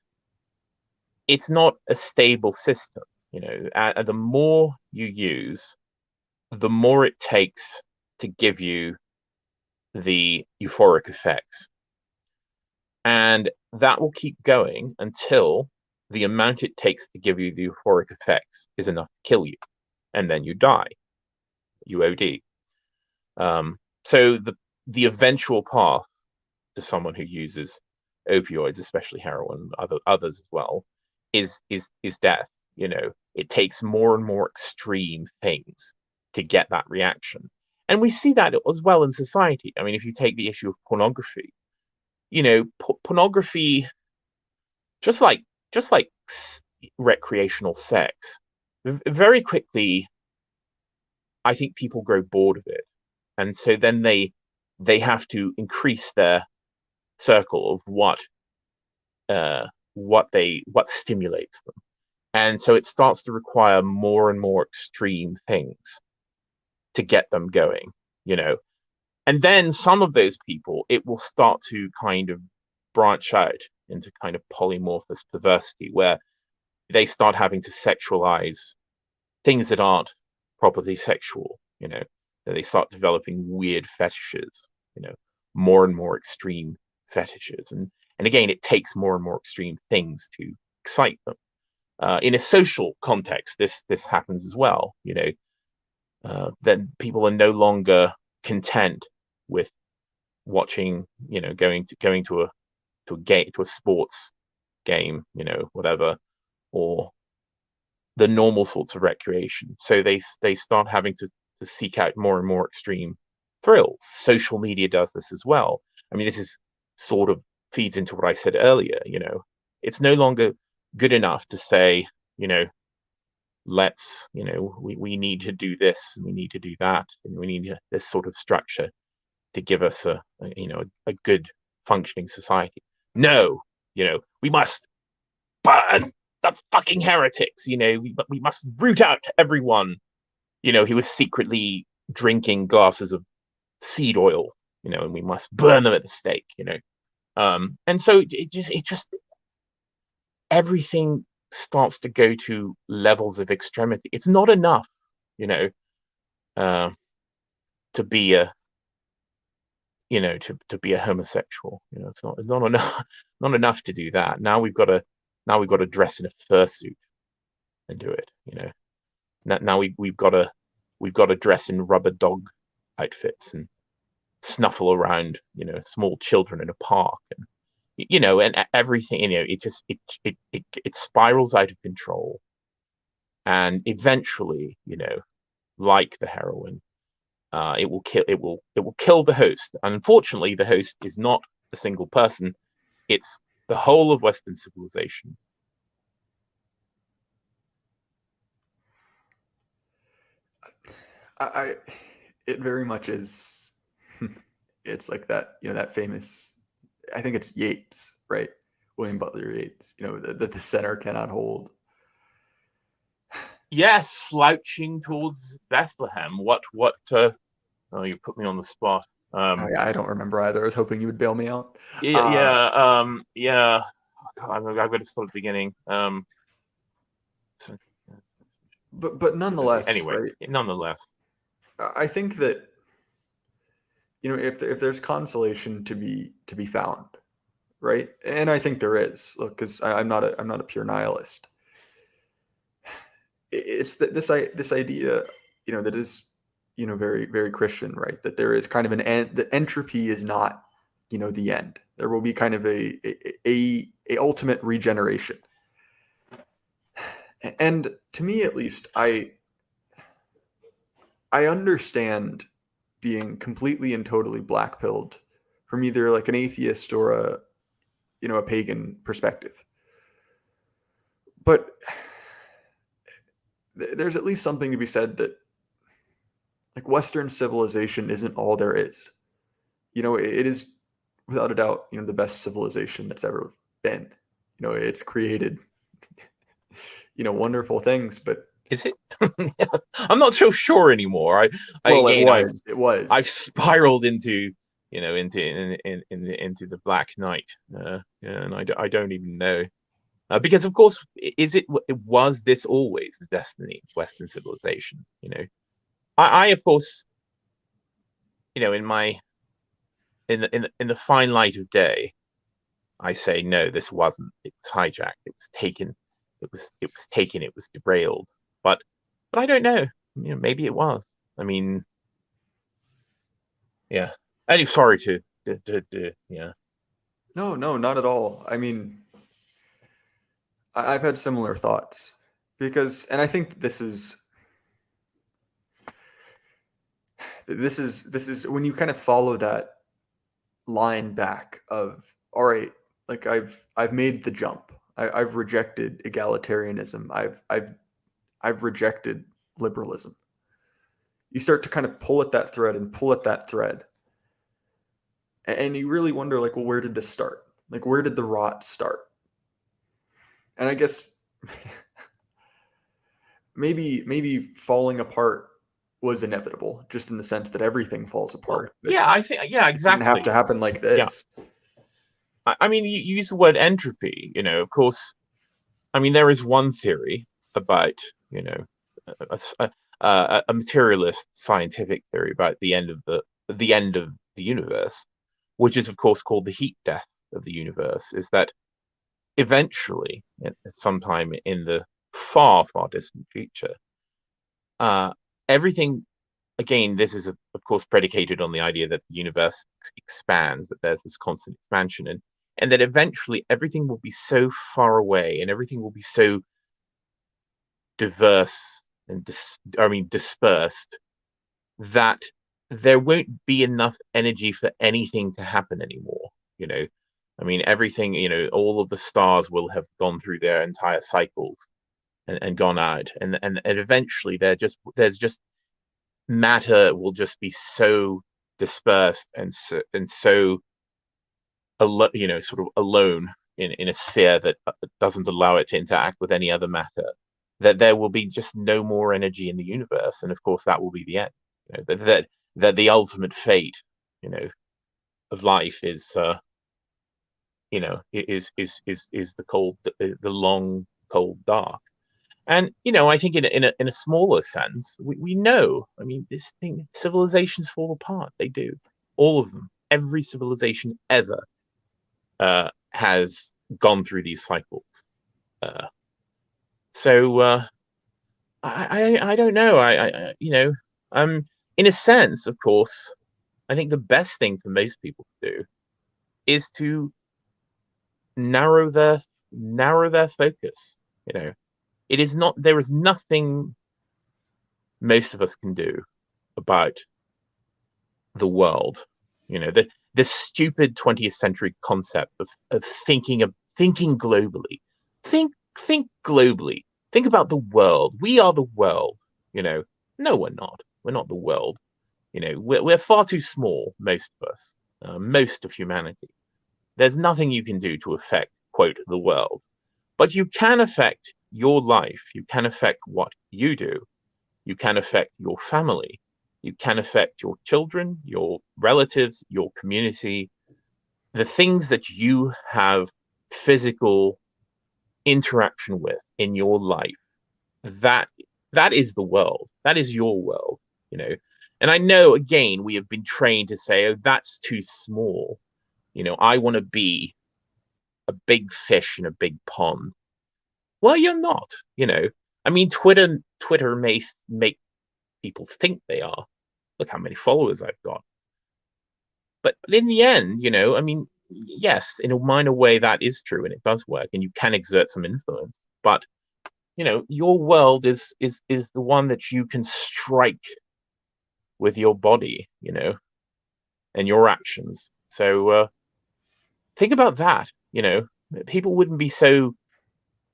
it's not a stable system. The more you use, the more it takes to give you the euphoric effects, and that will keep going until the amount it takes to give you the euphoric effects is enough to kill you, and then you die. You OD. So the eventual path to someone who uses opioids, especially heroin, others as well, is death. It takes more and more extreme things to get that reaction, and we see that as well in society. I mean, if you take the issue of pornography, pornography, just like recreational sex, very quickly, I think people grow bored of it, and so then they have to increase their circle of what stimulates them, and so it starts to require more and more extreme things to get them going. And then some of those people, it will start to kind of branch out into kind of polymorphous perversity, where they start having to sexualize things that aren't properly sexual. That they start developing weird fetishes, more and more extreme fetishes, and again, it takes more and more extreme things to excite them. In a social context, this happens as well. Then people are no longer content with watching, going to a sports game, whatever, or the normal sorts of recreation. So they start having to seek out more and more extreme thrills. Social media does this as well. I mean, this is sort of feeds into what I said earlier. It's no longer good enough to say, let's, we need to do this, and we need to do that, and we need this sort of structure to give us a good functioning society. No, we must burn the fucking heretics. We must root out everyone, who was secretly drinking glasses of seed oil, and we must burn them at the stake. And so it just everything starts to go to levels of extremity. It's not enough, to be a to be a homosexual. It's not enough, not enough to do that. Now we've got to dress in a fursuit and do it. Now we've got to dress in rubber dog outfits and snuffle around, small children in a park, and and everything, it spirals out of control, and eventually, like the heroin, it will kill the host. Unfortunately, the host is not a single person; it's the whole of Western civilization. I it very much is. It's like that, that famous. I think it's Yeats, right? William Butler Yeats. That the center cannot hold. Yes, slouching towards Bethlehem. What? Oh, you put me on the spot. I don't remember either. I was hoping you would bail me out. Yeah, yeah. God, I've got to start at the beginning. So, But nonetheless, anyway, right? nonetheless, I think that if there's consolation to be found, right? And I think there is. Look, because I'm not a pure nihilist. It's that this idea, that is, very very Christian, right? That there is kind of an end. The entropy is not, the end. There will be kind of a ultimate regeneration. And to me, at least, I understand being completely and totally black-pilled from either like an atheist or a pagan perspective. But there's at least something to be said that like Western civilization isn't all there is. It is without a doubt, the best civilization that's ever been. It's created, wonderful things, but is it? I'm not so sure anymore. well, it Again, was, I've spiraled into into the Black Knight, yeah, and I don't even know, because of course, was this always the destiny of Western civilization? I of course, in my in the fine light of day, I say no, this wasn't. It was hijacked. It was taken. It was taken. It was derailed. But I don't know. Maybe it was. I mean, yeah. Anyway, sorry yeah. No, no, not at all. I mean, I've had similar thoughts and I think this is when you kind of follow that line back of, all right, like I've made the jump. I've rejected egalitarianism. I've rejected liberalism. You start to kind of pull at that thread and pull at that thread, and you really wonder, like, well, where did this start? Like, where did the rot start? And I guess maybe falling apart was inevitable, just in the sense that everything falls Well, apart. But yeah, I think, yeah, it didn't have exactly. to happen like Yeah. this. I mean, you use the word entropy. Of course. I mean, there is one theory about, a materialist scientific theory about the end of the universe, which is of course called the heat death of the universe. Is that eventually, at sometime in the far far distant future, uh, everything, again, this is of course predicated on the idea that the universe expands, that there's this constant expansion, and that eventually everything will be so far away and everything will be so diverse and dispersed, that there won't be enough energy for anything to happen anymore. I mean, everything, all of the stars will have gone through their entire cycles and gone out, and eventually there's just matter will just be so dispersed and so sort of alone in a sphere that doesn't allow it to interact with any other matter, that there will be just no more energy in the universe, and of course that will be the end. That the ultimate fate, of life is is the cold, the long cold dark. And I think in a smaller sense, we know. I mean, this thing, civilizations fall apart. They do, all of them. Every civilization ever has gone through these cycles. So I don't know. In a sense, of course, I think the best thing for most people to do is to narrow their focus. You know, it is not there is nothing most of us can do about the world. You know, the stupid 20th century concept of thinking globally. Think globally. Think about the world. We are the world. You know, no, we're not. We're not the world. You know, we're far too small, most of us, most of humanity. There's nothing you can do to affect, quote, the world. But you can affect your life. You can affect what you do. You can affect your family. You can affect your children, your relatives, your community, the things that you have physical interaction with in your life. That that is the world. That is your world, you know. And I know, again, we have been trained to say, oh, that's too small. You know, I want to be a big fish in a big pond. Well, you're not, you know. I mean, Twitter may make people think they are. Look how many followers I've got. But in the end, you know, I mean, yes, in a minor way that is true and it does work and you can exert some influence. But, you know, your world is the one that you can strike with your body, you know, and your actions. So think about that, you know. People wouldn't be so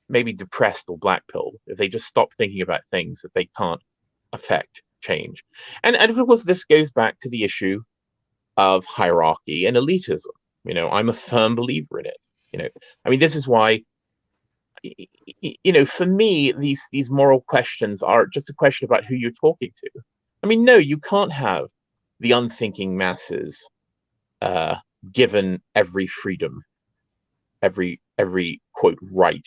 maybe depressed or black-pilled if they just stopped thinking about things that they can't affect change. And of course, this goes back to the issue of hierarchy and elitism. You know, I'm a firm believer in it. You know, I mean, this is why, you know, for me, these moral questions are just a question about who you're talking to. I mean, no, you can't have the unthinking masses uh, given every freedom, every quote right,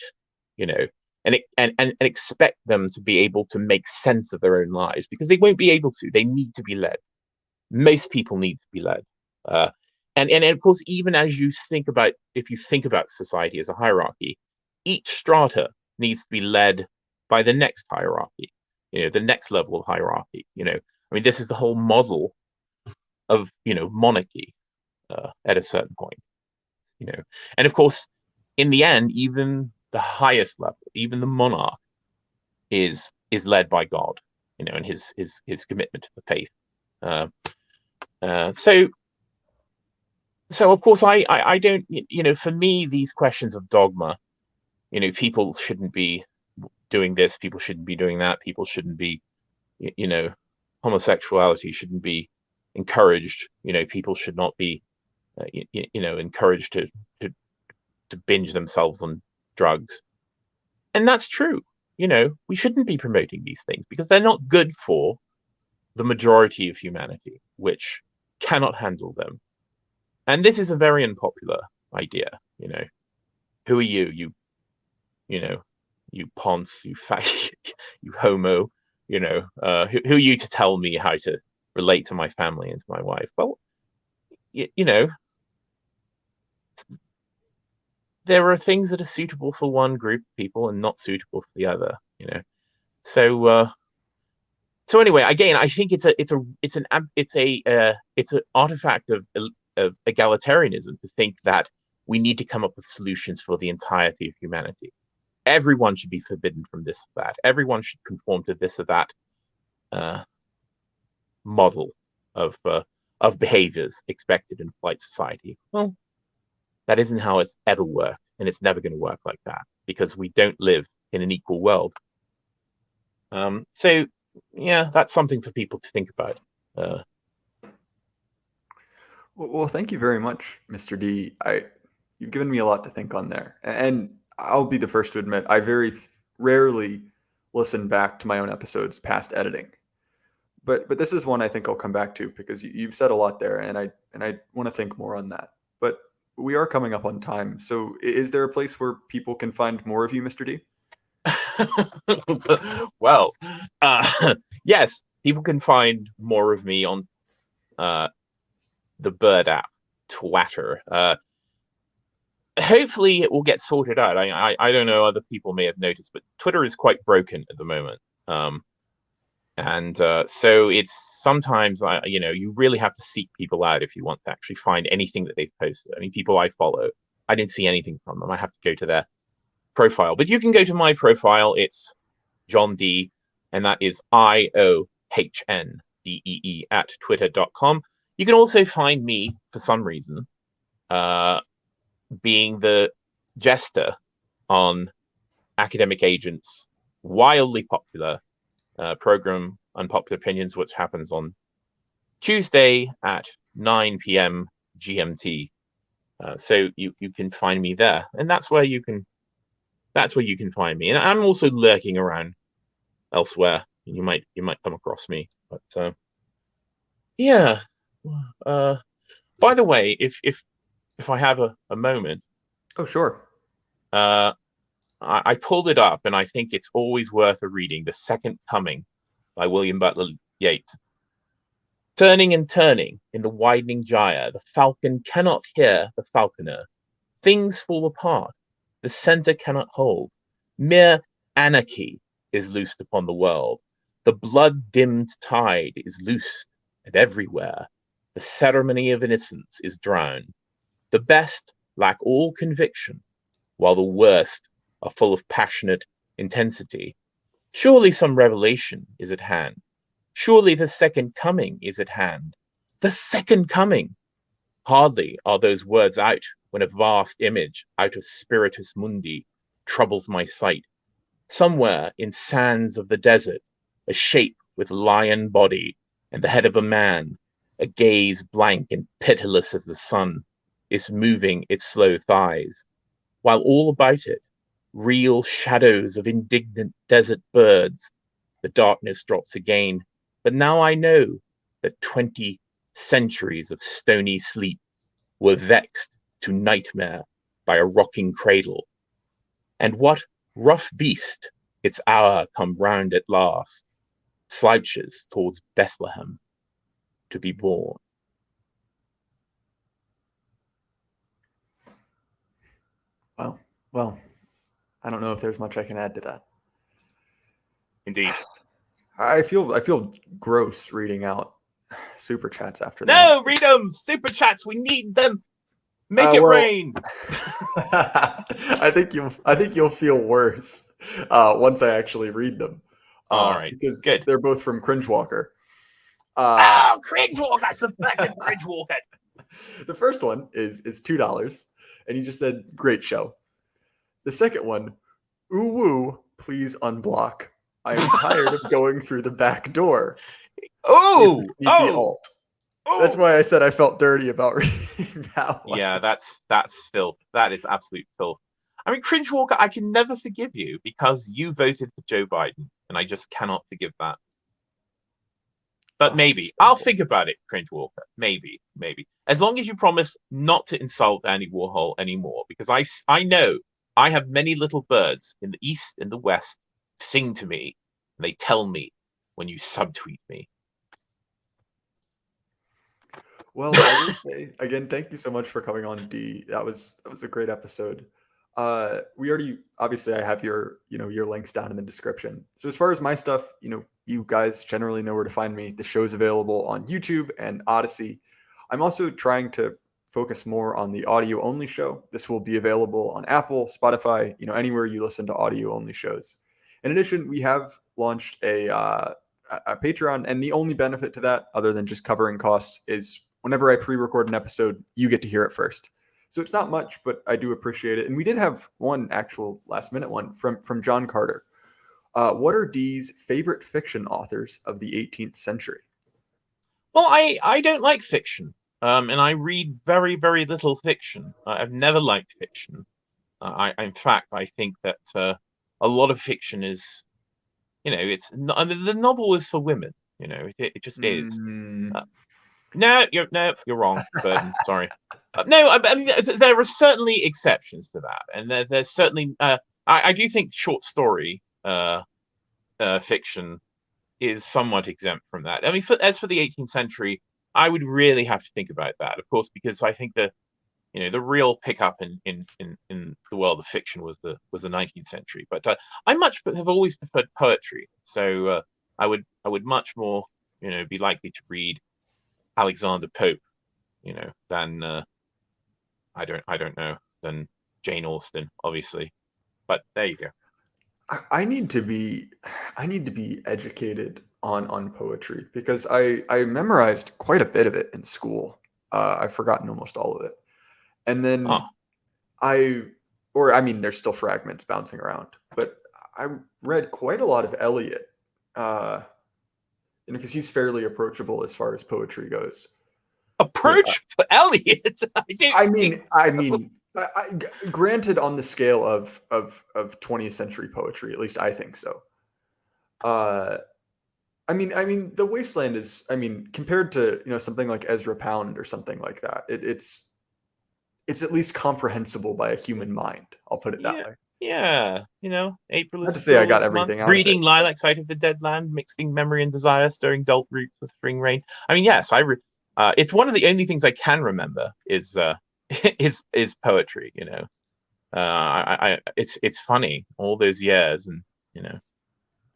you know, and expect them to be able to make sense of their own lives because they won't be able to. They need to be led. Most people need to be led. Uh, and of course, even as you think about, if you think about society as a hierarchy, each strata needs to be led by the next hierarchy, you know, the next level of hierarchy. You know, I mean, this is the whole model of, you know, monarchy at a certain point, you know, and of course, in the end, even the highest level, even the monarch, is led by God, you know, and his commitment to the faith. Uh, so of course I don't, you know, for me these questions of dogma, you know, people shouldn't be doing this, people shouldn't be doing that, people shouldn't be, you know, homosexuality shouldn't be encouraged, you know, people should not be you know, encouraged to to binge themselves on drugs. And that's true. You know, we shouldn't be promoting these things because they're not good for the majority of humanity, which cannot handle them. And this is a very unpopular idea, you know. Who are you? You know, you ponce, you fag, you homo, you know, who are you to tell me how to relate to my family and to my wife? Well, you know, there are things that are suitable for one group of people and not suitable for the other, you know. So so anyway, again, I think it's an artifact of egalitarianism to think that we need to come up with solutions for the entirety of humanity. Everyone should be forbidden from this or that. Everyone should conform to this or that uh, model of behaviors expected in polite society. Well, that isn't how it's ever worked, and it's never going to work like that because we don't live in an equal world. So yeah, that's something for people to think about. Uh, Well, thank you very much, Mr. D. You've given me a lot to think on there, and I'll be the first to admit I very rarely listen back to my own episodes past editing. But this is one I think I'll come back to because you've said a lot there, and I want to think more on that. But we are coming up on time, so is there a place where people can find more of you, Mr. D? well, yes, people can find more of me on uh, the Bird app, Twitter. Hopefully, it will get sorted out. I don't know. Other people may have noticed, but Twitter is quite broken at the moment. And so it's sometimes, you really have to seek people out if you want to actually find anything that they've posted. I mean, people I follow, I didn't see anything from them. I have to go to their profile. But you can go to my profile. It's John Dee, and that is IOHNDEE at twitter.com. You can also find me, for some reason, being the jester on Academic Agent's wildly popular program Unpopular Opinions, which happens on Tuesday at 9 p.m. GMT. So you can find me there, and that's where you can find me. And I'm also lurking around elsewhere. You might come across me, but yeah. By the way, if I have a moment, Oh, sure. I pulled it up, and I think it's always worth a reading. The Second Coming by William Butler Yeats. Turning and turning in the widening gyre, the falcon cannot hear the falconer. Things fall apart. The center cannot hold. Mere anarchy is loosed upon the world. The blood-dimmed tide is loosed, and everywhere the ceremony of innocence is drowned. The best lack all conviction, while the worst are full of passionate intensity. Surely some revelation is at hand. Surely the second coming is at hand. The second coming! Hardly are those words out when a vast image out of Spiritus Mundi troubles my sight. Somewhere in sands of the desert, a shape with lion body and the head of a man, a gaze blank and pitiless as the sun, is moving its slow thighs, while all about it, real shadows of indignant desert birds. The darkness drops again, but now I know that 20 centuries of stony sleep were vexed to nightmare by a rocking cradle. And what rough beast, its hour come round at last, slouches towards Bethlehem to be born? Well, I don't know if there's much I can add to that. Indeed. I feel gross reading out super chats after that. No, read them. Super chats. We need them. Make it rain. I think you'll feel worse once I actually read them. All right, because good. They're both from Cringewalker. Cringewalker! I suspected Cringewalker. The first one is $2, and he just said, "Great show." The second one, "Ooh woo, please unblock. I am tired of going through the back door." Oh, alt. That's why I said I felt dirty about reading that one. Yeah, that's filth. That is absolute filth. I mean, Cringewalker, I can never forgive you because you voted for Joe Biden, and I just cannot forgive that. But maybe I'll think about it, Cringewalker. Maybe. As long as you promise not to insult Andy Warhol anymore, because I know I have many little birds in the east and the west sing to me, and they tell me when you subtweet me. Well, I will say again, thank you so much for coming on, D. That was a great episode. We already obviously I have your links down in the description. So as far as my stuff, you guys generally know where to find me. The show's available on YouTube and Odyssey. I'm also trying to focus more on the audio only show. This will be available on Apple, Spotify, anywhere you listen to audio only shows. In addition, we have launched a Patreon, and the only benefit to that, other than just covering costs, is whenever I pre-record an episode, you get to hear it first. So it's not much, but I do appreciate it. And we did have one actual last-minute one from John Carter. What are Dee's favorite fiction authors of the 18th century? Well, I don't like fiction, and I read very, very little fiction. I've never liked fiction. In fact, I think that a lot of fiction is, the novel is for women. It just is. No, you're wrong, Burden. Sorry. No, I mean there are certainly exceptions to that, and there's certainly I do think short story fiction is somewhat exempt from that. I mean, as for the 18th century, I would really have to think about that, of course, because I think the real pickup in the world of fiction was the 19th century. But I have always preferred poetry, so I would much more, be likely to read Alexander Pope, than I don't know, than Jane Austen, obviously. But there you go. I need to be educated on poetry because I memorized quite a bit of it in school. I've forgotten almost all of it, and Oh, then I mean, there's still fragments bouncing around, but I read quite a lot of Eliot, uh, because he's fairly approachable as far as poetry goes. But approach for Eliot. I don't I think mean, I mean, granted, on the scale of 20th century poetry, at least I think so. Uh, I mean, The Wasteland is, I mean, compared to something like Ezra Pound or something like that, it's at least comprehensible by a human mind. I'll put it that Yeah, way. yeah. April Not is to say I got Fool's month. everything out of it. Breeding lilac, sight of the dead land, mixing memory and desire, stirring dull roots with spring rain. I mean, yes, it's one of the only things I can remember is is poetry. It's funny all those years, and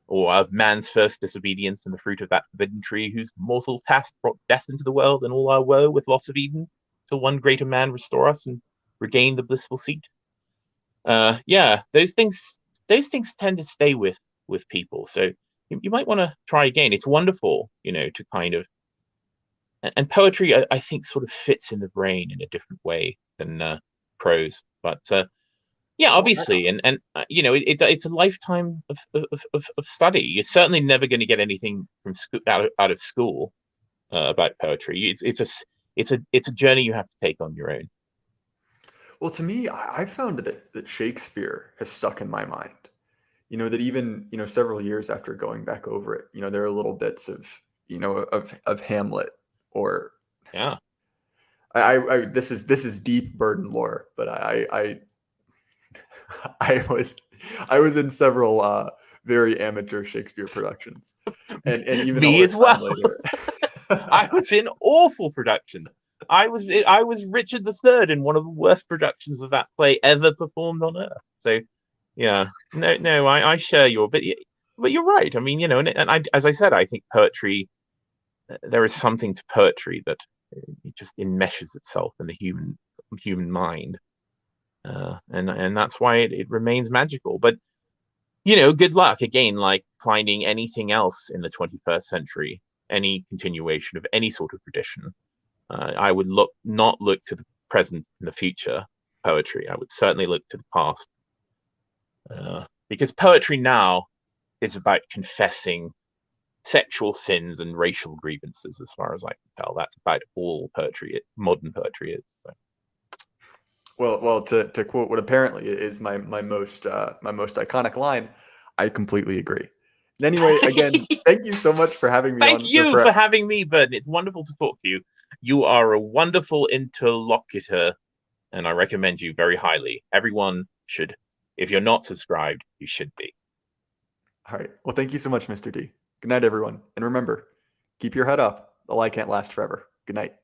or of man's first disobedience and the fruit of that forbidden tree, whose mortal task brought death into the world and all our woe with loss of Eden, till one greater man restore us and regain the blissful seat. Yeah, those things tend to stay with people. So you might want to try again. It's wonderful, to kind of, and poetry I think sort of fits in the brain in a different way than prose. But yeah, Well, obviously, and it's a lifetime of study. You're certainly never going to get anything from school out of school about poetry. It's a journey you have to take on your own. well, to me, I found that Shakespeare has stuck in my mind. That even several years after going back over it, there are little bits of Hamlet, or Yeah. this is deep burden lore, but I was in several very amateur Shakespeare productions, and even all Me this as time well. later. I was in awful productions. I was Richard III in one of the worst productions of that play ever performed on Earth. So yeah, no, I share but you're right. I mean, as I said, I think poetry, there is something to poetry that it just enmeshes itself in the human mind, and that's why it remains magical. But good luck again, like finding anything else in the 21st century, any continuation of any sort of tradition. I would not look to the present and the future poetry. I would certainly look to the past, because poetry now is about confessing sexual sins and racial grievances, as far as I can tell. That's about all modern poetry is. So. Well, to quote what apparently is my most iconic line, I completely agree. And anyway, again, thank you so much for having me Thank on. you for having me, Burden. It's wonderful to talk to you. You are a wonderful interlocutor, and I recommend you very highly. Everyone should. If you're not subscribed, you should be. All right. Well, thank you so much, Mr. D. Good night, everyone. And remember, keep your head up. The light can't last forever. Good night.